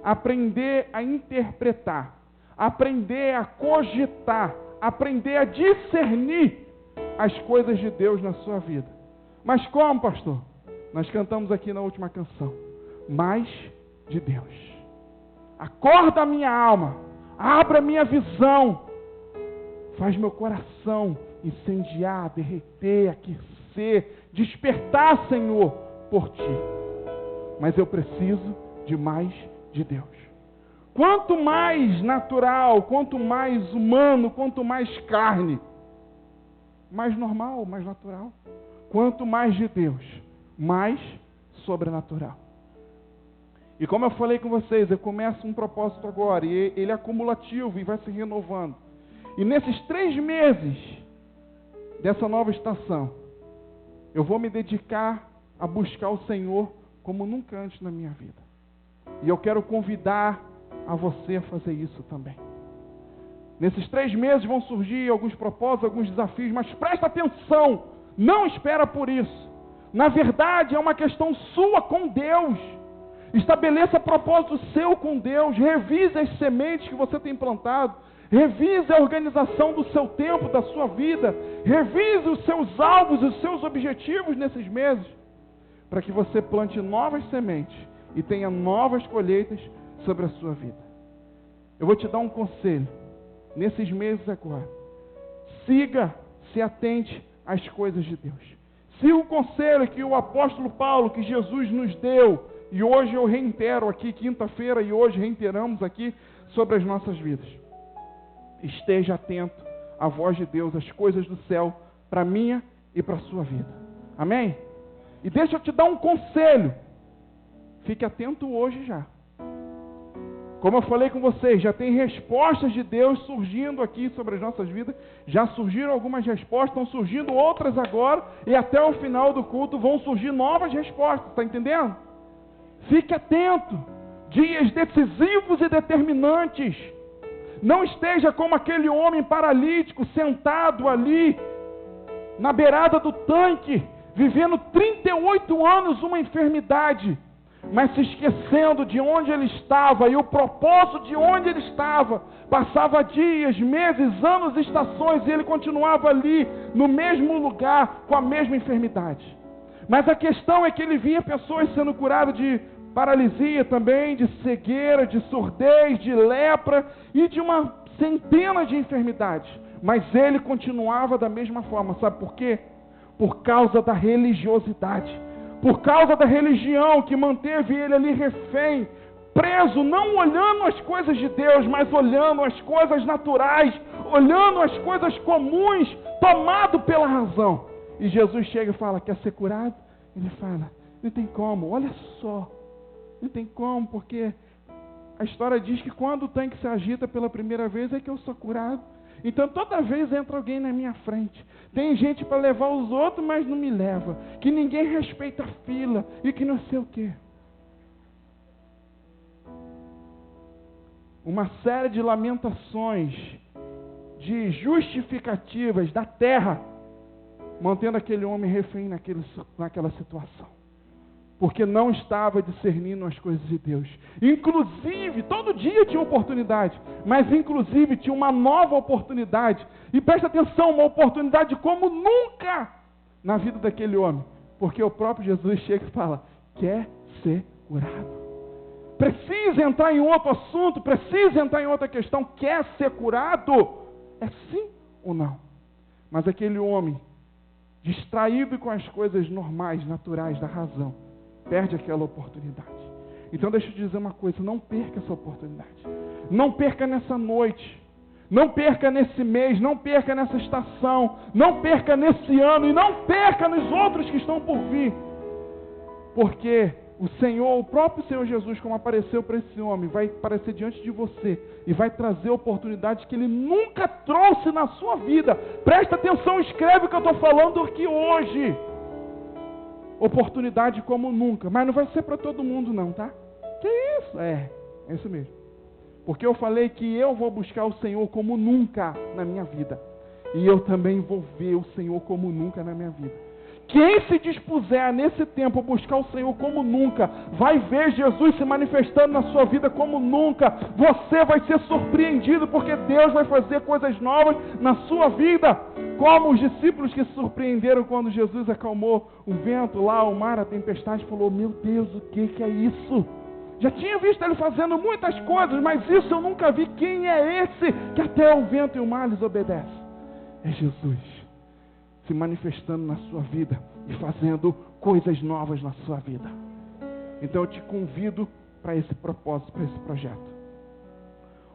Aprender a interpretar. Aprender a cogitar. Aprender a discernir as coisas de Deus na sua vida. Mas como, pastor? Nós cantamos aqui na última canção. Mais de Deus. Acorda a minha alma. Abra a minha visão. Faz meu coração incendiar, derreter, aquecer, despertar, Senhor, por Ti. Mas eu preciso de mais de Deus. Quanto mais natural, quanto mais humano, quanto mais carne, mais normal, mais natural. Quanto mais de Deus, mais sobrenatural. E como eu falei com vocês, eu começo um propósito agora, e ele é acumulativo e vai se renovando. E nesses 3 meses dessa nova estação, eu vou me dedicar a buscar o Senhor como nunca antes na minha vida. E eu quero convidar a você a fazer isso também. Nesses 3 meses vão surgir alguns propósitos, alguns desafios, mas presta atenção, não espera por isso. Na verdade, é uma questão sua com Deus. Estabeleça propósito seu com Deus, revise as sementes que você tem plantado, revise a organização do seu tempo, da sua vida, revise os seus alvos, os seus objetivos nesses meses, para que você plante novas sementes e tenha novas colheitas sobre a sua vida. Eu vou te dar um conselho. Nesses meses agora, se atente às coisas de Deus. Siga o conselho que o apóstolo Paulo, que Jesus nos deu, e hoje eu reitero aqui, quinta-feira, e hoje reiteramos aqui sobre as nossas vidas. Esteja atento à voz de Deus, às coisas do céu, para a minha e para a sua vida. Amém? E deixa eu te dar um conselho. Fique atento hoje já. Como eu falei com vocês, já tem respostas de Deus surgindo aqui sobre as nossas vidas. Já surgiram algumas respostas, estão surgindo outras agora. E até o final do culto vão surgir novas respostas. Está entendendo? Fique atento. Dias decisivos e determinantes. Não esteja como aquele homem paralítico sentado ali na beirada do tanque, vivendo 38 anos uma enfermidade, mas se esquecendo de onde ele estava e o propósito de onde ele estava. Passava dias, meses, anos, estações, e ele continuava ali, no mesmo lugar, com a mesma enfermidade. Mas a questão é que ele via pessoas sendo curadas de paralisia também, de cegueira, de surdez, de lepra e de uma centena de enfermidades. Mas ele continuava da mesma forma. Sabe por quê? Por causa da religiosidade. Por causa da religião que manteve ele ali refém, preso, não olhando as coisas de Deus, mas olhando as coisas naturais, olhando as coisas comuns, tomado pela razão. E Jesus chega e fala: quer ser curado? Ele fala: não tem como, olha só, não tem como, porque a história diz que quando o tanque se agita pela primeira vez é que eu sou curado. Então toda vez entra alguém na minha frente. Tem gente para levar os outros, mas não me leva. Que ninguém respeita a fila e que não sei o quê. Uma série de lamentações, de justificativas da terra, mantendo aquele homem refém naquela situação. Porque não estava discernindo as coisas de Deus. Inclusive, todo dia tinha oportunidade, mas inclusive tinha uma nova oportunidade. E presta atenção, uma oportunidade como nunca na vida daquele homem. Porque o próprio Jesus chega e fala: quer ser curado? Precisa entrar em outro assunto, precisa entrar em outra questão. Quer ser curado? É sim ou não? Mas aquele homem, distraído com as coisas normais, naturais da razão, perde aquela oportunidade. Então deixa eu te dizer uma coisa: não perca essa oportunidade. Não perca nessa noite. Não perca nesse mês. Não perca nessa estação. Não perca nesse ano. E não perca nos outros que estão por vir. Porque o Senhor, o próprio Senhor Jesus, como apareceu para esse homem, vai aparecer diante de você e vai trazer oportunidades que Ele nunca trouxe na sua vida. Presta atenção, escreve o que eu estou falando aqui hoje. Oportunidade como nunca. Mas não vai ser para todo mundo não, tá? Que isso? É isso mesmo. Porque eu falei que eu vou buscar o Senhor como nunca na minha vida. E eu também vou ver o Senhor como nunca na minha vida. Quem se dispuser nesse tempo a buscar o Senhor como nunca, vai ver Jesus se manifestando na sua vida como nunca. Você vai ser surpreendido, porque Deus vai fazer coisas novas na sua vida. Como os discípulos que se surpreenderam quando Jesus acalmou o vento lá, o mar, a tempestade, falou: meu Deus, o que é isso? Já tinha visto Ele fazendo muitas coisas, mas isso eu nunca vi. Quem é esse que até o vento e o mar lhes obedece? É Jesus se manifestando na sua vida e fazendo coisas novas na sua vida. Então eu te convido para esse propósito, para esse projeto.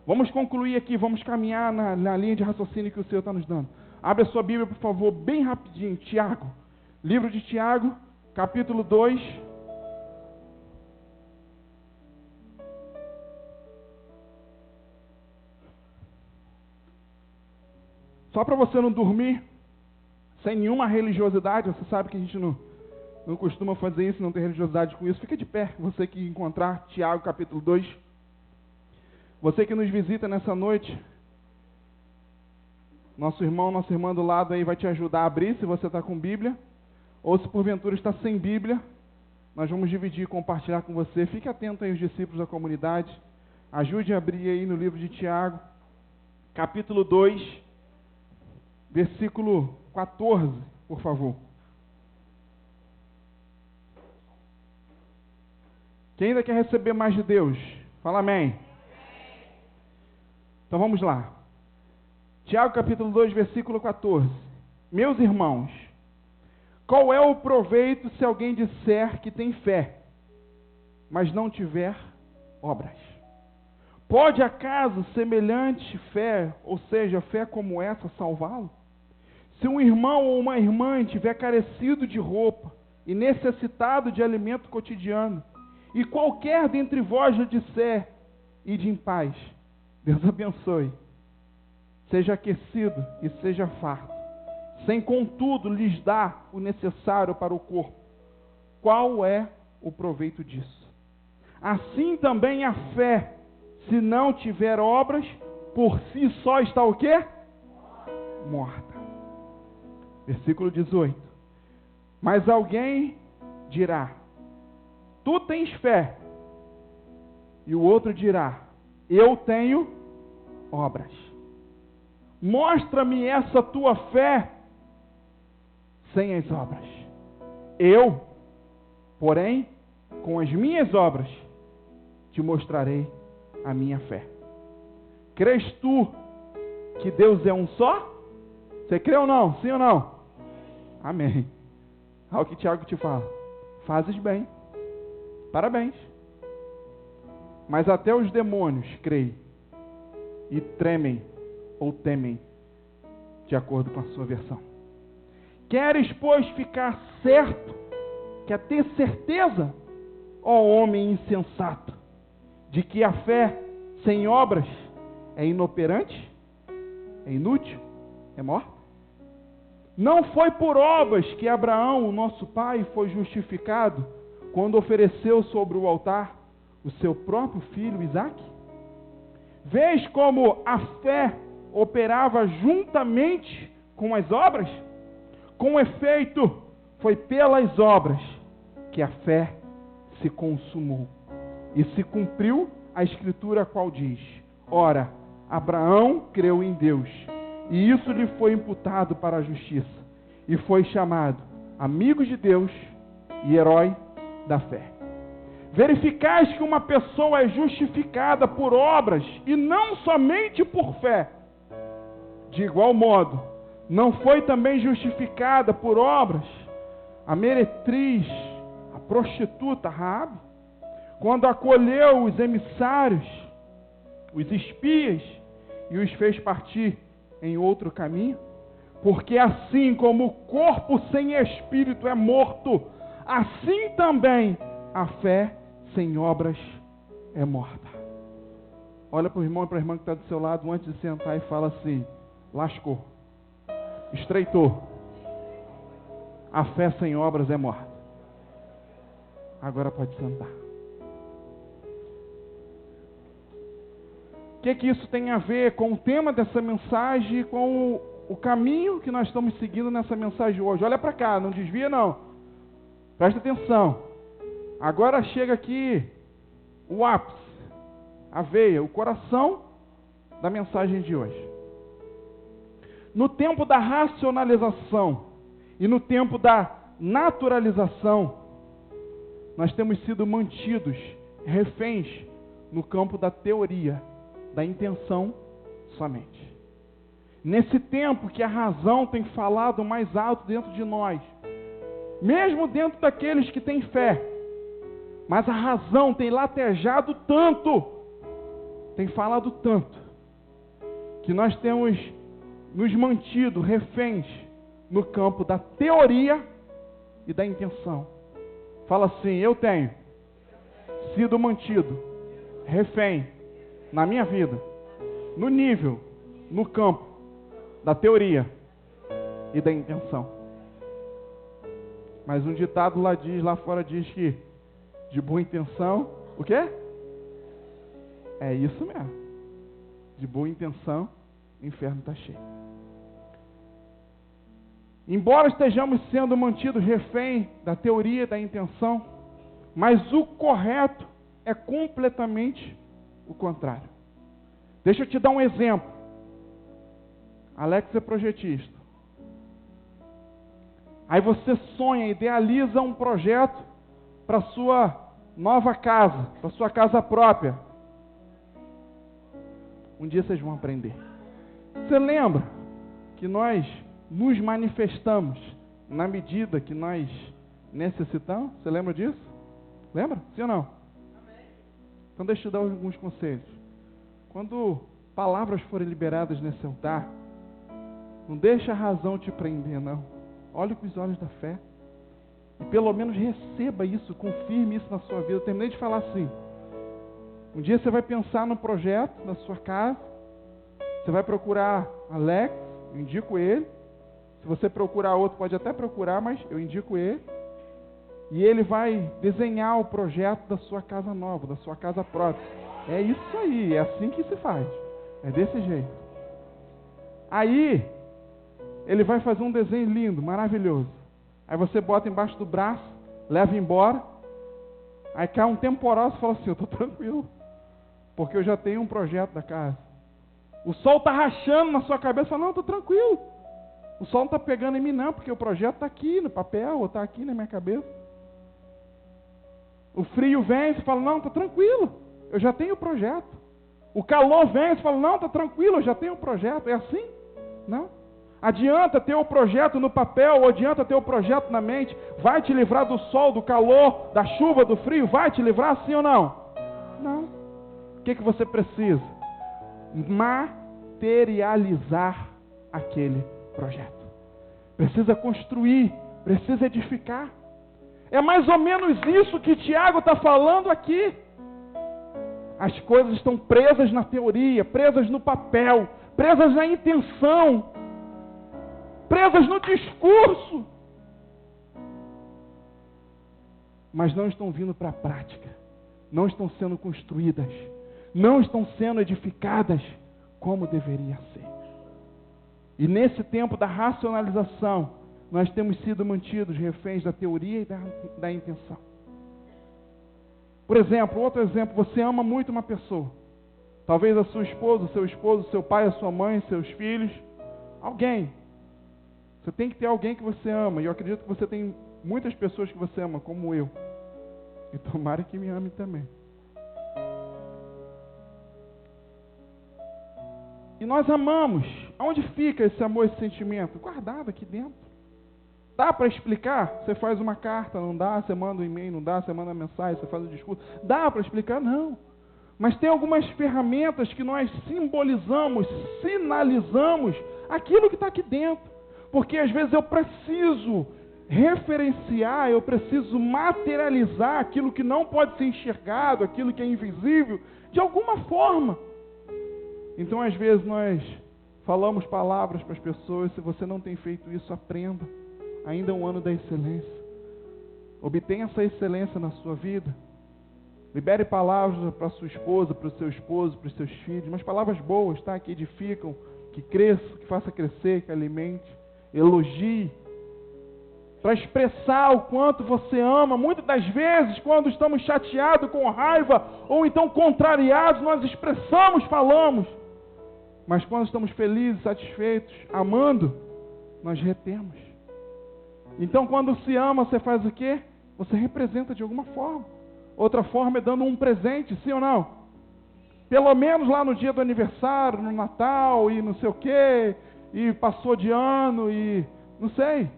Vamos concluir aqui, vamos caminhar na linha de raciocínio que o Senhor está nos dando. Abre a sua Bíblia, por favor, bem rapidinho. Tiago, livro de Tiago, capítulo 2. Só para você não dormir sem nenhuma religiosidade. Você sabe que a gente não costuma fazer isso, não tem religiosidade com isso. Fica de pé, você que encontrar Tiago capítulo 2. Você que nos visita nessa noite, nosso irmão, nossa irmã do lado aí vai te ajudar a abrir, se você está com Bíblia. Ou se porventura está sem Bíblia, nós vamos dividir e compartilhar com você. Fique atento aí os discípulos da comunidade. Ajude a abrir aí no livro de Tiago, capítulo 2, versículo 14, por favor. Quem ainda quer receber mais de Deus? Fala amém. Então vamos lá. Tiago capítulo 2, versículo 14. Meus irmãos, qual é o proveito se alguém disser que tem fé, mas não tiver obras? Pode acaso semelhante fé, ou seja, fé como essa, salvá-lo? Se um irmão ou uma irmã estiver carecido de roupa e necessitado de alimento cotidiano, e qualquer dentre vós lhe disser, ide em paz, Deus abençoe, seja aquecido e seja farto, sem contudo lhes dar o necessário para o corpo, qual é o proveito disso? Assim também a fé, se não tiver obras, por si só está o quê? Morta. Versículo 18. Mas alguém dirá, tu tens fé. E o outro dirá, eu tenho obras. Mostra-me essa tua fé sem as obras. Eu, porém, com as minhas obras, te mostrarei a minha fé. Crês tu que Deus é um só? Você crê ou não? Sim ou não? Amém. Olha o que Tiago te fala. Fazes bem. Parabéns. Mas até os demônios creem e tremem ou temem, de acordo com a sua versão. Queres, pois, ficar certo, quer ter certeza, ó homem insensato, de que a fé sem obras é inoperante, é inútil, é morta? Não foi por obras que Abraão, o nosso pai, foi justificado quando ofereceu sobre o altar o seu próprio filho Isaque? Vês como a fé operava juntamente com as obras? Com efeito, foi pelas obras que a fé se consumou. E se cumpriu a escritura a qual diz, ora, Abraão creu em Deus, e isso lhe foi imputado para a justiça, e foi chamado amigo de Deus e herói da fé. Verificais que uma pessoa é justificada por obras e não somente por fé. De igual modo, não foi também justificada por obras a meretriz, a prostituta Raabe, quando acolheu os emissários, os espias, e os fez partir em outro caminho? Porque assim como o corpo sem espírito é morto, assim também a fé sem obras é morta. Olha para o irmão e para a irmã que está do seu lado antes de sentar e fala assim, lascou, estreitou, a fé sem obras é morta. Agora pode sentar. O que isso tem a ver com o tema dessa mensagem, com o caminho que nós estamos seguindo nessa mensagem hoje? Olha para cá, não desvia não. Presta atenção. Agora chega aqui o ápice, a veia, o coração da mensagem de hoje. No tempo da racionalização e no tempo da naturalização, nós temos sido mantidos reféns no campo da teoria, da intenção somente. Nesse tempo que a razão tem falado mais alto dentro de nós, mesmo dentro daqueles que têm fé, mas a razão tem latejado tanto, tem falado tanto, que nós temos nos mantido reféns no campo da teoria e da intenção. Fala assim, eu tenho sido mantido refém na minha vida, no nível, no campo da teoria e da intenção. Mas um ditado lá fora diz que de boa intenção, o quê? É isso mesmo. De boa intenção, o inferno está cheio. Embora estejamos sendo mantidos refém da teoria e da intenção, mas o correto é completamente o contrário. Deixa eu te dar um exemplo. Alex é projetista. Aí você sonha, idealiza um projeto para sua nova casa, para sua casa própria. Um dia vocês vão aprender. Você lembra que nós nos manifestamos na medida que nós necessitamos? Você lembra disso? Lembra? Sim ou não? Amém. Então deixa eu dar alguns conselhos. Quando palavras forem liberadas nesse altar, não deixa a razão te prender, não. Olhe com os olhos da fé. E pelo menos receba isso, confirme isso na sua vida. Eu terminei de falar assim. Um dia você vai pensar no projeto na sua casa. Você vai procurar Alex, eu indico ele. Se você procurar outro, pode até procurar, mas eu indico ele. E ele vai desenhar o projeto da sua casa nova, da sua casa própria. É isso aí, é assim que se faz. É desse jeito. Aí, ele vai fazer um desenho lindo, maravilhoso. Aí você bota embaixo do braço, leva embora. Aí cai um temporal e fala assim, eu estou tranquilo. Porque eu já tenho um projeto da casa. O sol está rachando na sua cabeça, fala, não, estou tranquilo. O sol não está pegando em mim não, porque o projeto está aqui no papel, ou está aqui na minha cabeça. O frio vem e você fala, não, estou tranquilo, eu já tenho o projeto. O calor vem e você fala, não, estou tranquilo, eu já tenho o projeto. É assim? Não. Adianta ter o projeto no papel, ou adianta ter o projeto na mente, vai te livrar do sol, do calor, da chuva, do frio, vai te livrar sim ou não? Não. O que você precisa? Materializar aquele projeto. Precisa construir, precisa edificar. É mais ou menos isso que Tiago está falando aqui. As coisas estão presas na teoria, presas no papel, presas na intenção, presas no discurso, mas não estão vindo para a prática, não estão sendo construídas, não estão sendo edificadas como deveria ser. E nesse tempo da racionalização, nós temos sido mantidos reféns da teoria e da intenção. Por exemplo, outro exemplo, você ama muito uma pessoa. Talvez a sua esposa, o seu esposo, seu pai, a sua mãe, seus filhos. Alguém. Você tem que ter alguém que você ama. E eu acredito que você tem muitas pessoas que você ama, como eu. E tomara que me ame também. E nós amamos. Aonde fica esse amor, esse sentimento? Guardado aqui dentro. Dá para explicar? Você faz uma carta, não dá? Você manda um e-mail, não dá? Você manda uma mensagem, você faz um discurso. Dá para explicar? Não. Mas tem algumas ferramentas que nós simbolizamos, sinalizamos aquilo que está aqui dentro. Porque às vezes eu preciso referenciar, eu preciso materializar aquilo que não pode ser enxergado, aquilo que é invisível, de alguma forma. Então às vezes nós falamos palavras para as pessoas. Se você não tem feito isso, aprenda. Ainda é um ano da excelência. Obtenha essa excelência na sua vida. Libere palavras para a sua esposa, para o seu esposo, para os seus filhos. Mas palavras boas, tá? Que edificam, que cresçam, que faça crescer, que alimente. Elogie. Para expressar o quanto você ama. Muitas das vezes, quando estamos chateados, com raiva, ou então contrariados, nós expressamos, falamos. Mas quando estamos felizes, satisfeitos, amando, nós retemos. Então, quando se ama, você faz o quê? Você representa de alguma forma. Outra forma é dando um presente, sim ou não? Pelo menos lá no dia do aniversário, no Natal, e não sei o quê, e passou de ano, e não sei,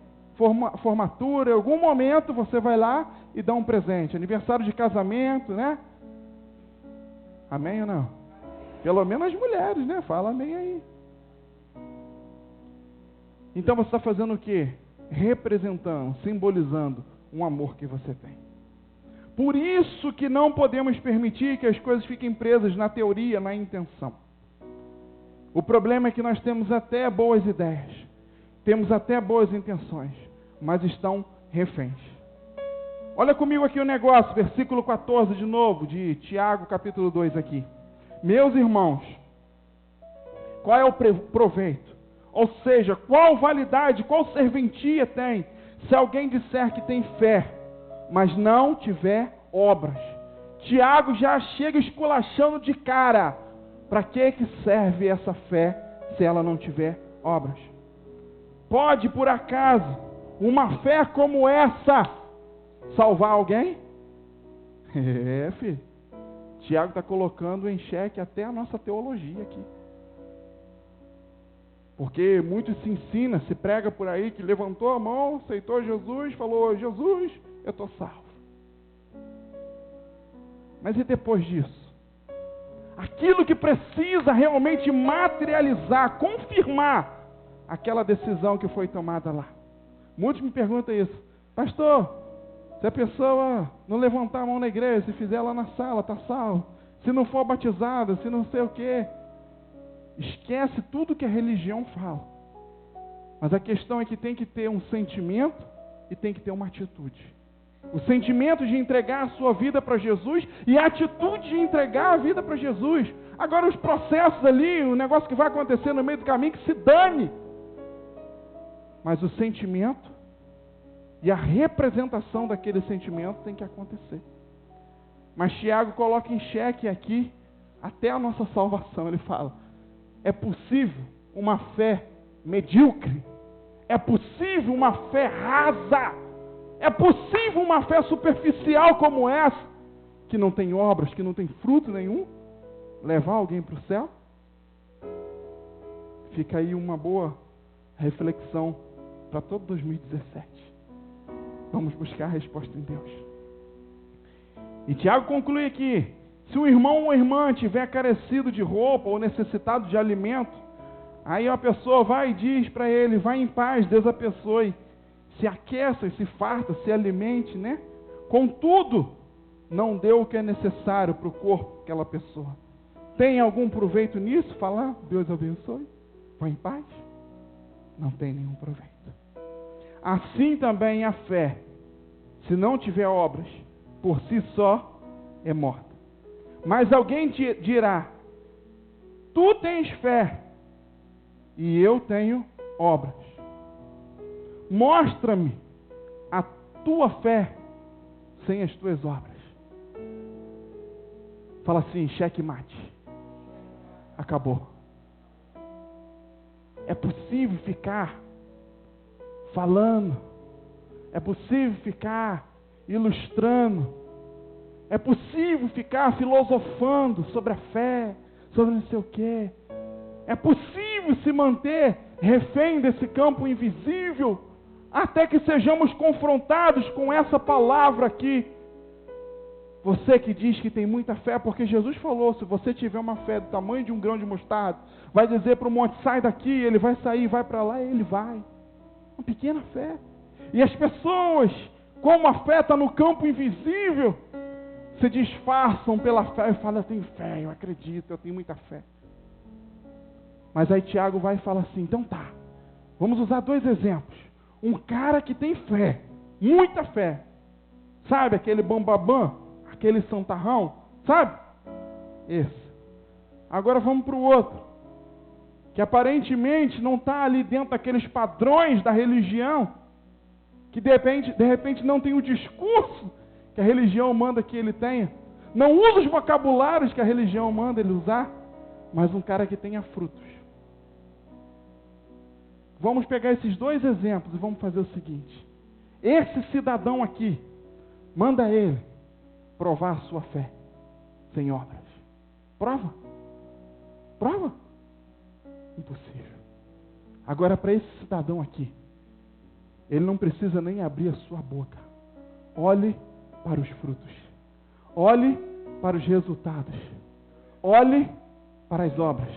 formatura, em algum momento você vai lá e dá um presente. Aniversário de casamento, né? Amém ou não? Pelo menos as mulheres, né? Fala amém aí. Então você está fazendo o quê? Representando, simbolizando um amor que você tem. Por isso que não podemos permitir que as coisas fiquem presas na teoria, na intenção. O problema é que nós temos até boas ideias, temos até boas intenções, mas estão reféns. Olha comigo aqui o negócio, versículo 14 de novo, de Tiago capítulo 2 aqui. Meus irmãos, qual é o proveito? Ou seja, qual validade, qual serventia tem se alguém disser que tem fé, mas não tiver obras? Tiago já chega esculachando de cara. Para que serve essa fé se ela não tiver obras? Pode, por acaso, uma fé como essa salvar alguém? É, filho. Tiago está colocando em xeque até a nossa teologia aqui. Porque muito se ensina, se prega por aí que levantou a mão, aceitou Jesus, falou, Jesus, eu estou salvo. Mas e depois disso? Aquilo que precisa realmente materializar, confirmar aquela decisão que foi tomada lá. Muitos me perguntam isso. Pastor, se a pessoa não levantar a mão na igreja, se fizer lá na sala, está salvo. Se não for batizada, se não sei o quê. Esquece tudo que a religião fala. Mas a questão é que tem que ter um sentimento e tem que ter uma atitude. O sentimento de entregar a sua vida para Jesus e a atitude de entregar a vida para Jesus. Agora os processos ali, o negócio que vai acontecer no meio do caminho, que se dane. Mas o sentimento e a representação daquele sentimento tem que acontecer. Mas Tiago coloca em xeque aqui até a nossa salvação. Ele fala, é possível uma fé medíocre? É possível uma fé rasa? É possível uma fé superficial como essa, que não tem obras, que não tem fruto nenhum, levar alguém para o céu? Fica aí uma boa reflexão para todo 2017. Vamos buscar a resposta em Deus. E Tiago conclui aqui, se um irmão ou irmã tiver carecido de roupa ou necessitado de alimento, aí a pessoa vai e diz para ele, vai em paz, Deus abençoe. Se aqueça, se farta, se alimente, né? Contudo, não deu o que é necessário para o corpo daquela pessoa. Tem algum proveito nisso? Falar, Deus abençoe, vai em paz? Não tem nenhum proveito. Assim também a fé, se não tiver obras, por si só é morta. Mas alguém te dirá, tu tens fé e eu tenho obras. Mostra-me a tua fé sem as tuas obras. Fala assim, xeque-mate. Acabou. É possível ficar falando, é possível ficar ilustrando, é possível ficar filosofando sobre a fé, sobre não sei o quê. É possível se manter refém desse campo invisível, até que sejamos confrontados com essa palavra aqui. Você que diz que tem muita fé, porque Jesus falou, se você tiver uma fé do tamanho de um grão de mostarda, vai dizer para o monte, sai daqui, ele vai sair, vai para lá, e ele vai. Uma pequena fé. E as pessoas, como a fé está no campo invisível, se disfarçam pela fé e falam, eu tenho fé, eu acredito, eu tenho muita fé. Mas aí Tiago vai e fala assim, então tá, vamos usar dois exemplos. Um cara que tem fé, muita fé, sabe aquele bambambam, aquele santarrão, sabe? Esse. Agora vamos para o outro, que aparentemente não está ali dentro daqueles padrões da religião, que de repente não tem o discurso que a religião manda que ele tenha, não usa os vocabulários que a religião manda ele usar, mas um cara que tenha frutos. Vamos pegar esses dois exemplos e vamos fazer o seguinte. Esse cidadão aqui, manda ele provar a sua fé sem obras. Prova. Prova. Impossível. Agora, para esse cidadão aqui, ele não precisa nem abrir a sua boca. Olhe para os frutos. Olhe para os resultados. Olhe para as obras.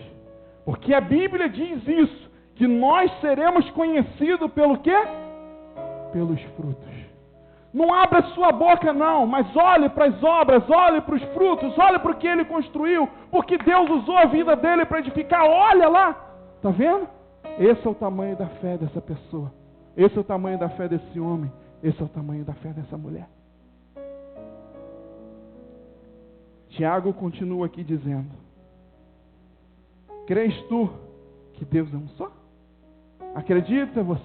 Porque a Bíblia diz isso, que nós seremos conhecidos pelo quê? Pelos frutos. Não abra sua boca não, mas olhe para as obras, olhe para os frutos, olhe para o que ele construiu, porque Deus usou a vida dele para edificar, olha lá, está vendo? Esse é o tamanho da fé dessa pessoa, esse é o tamanho da fé desse homem, esse é o tamanho da fé dessa mulher. Tiago continua aqui dizendo, crês tu que Deus é um só? Acredita você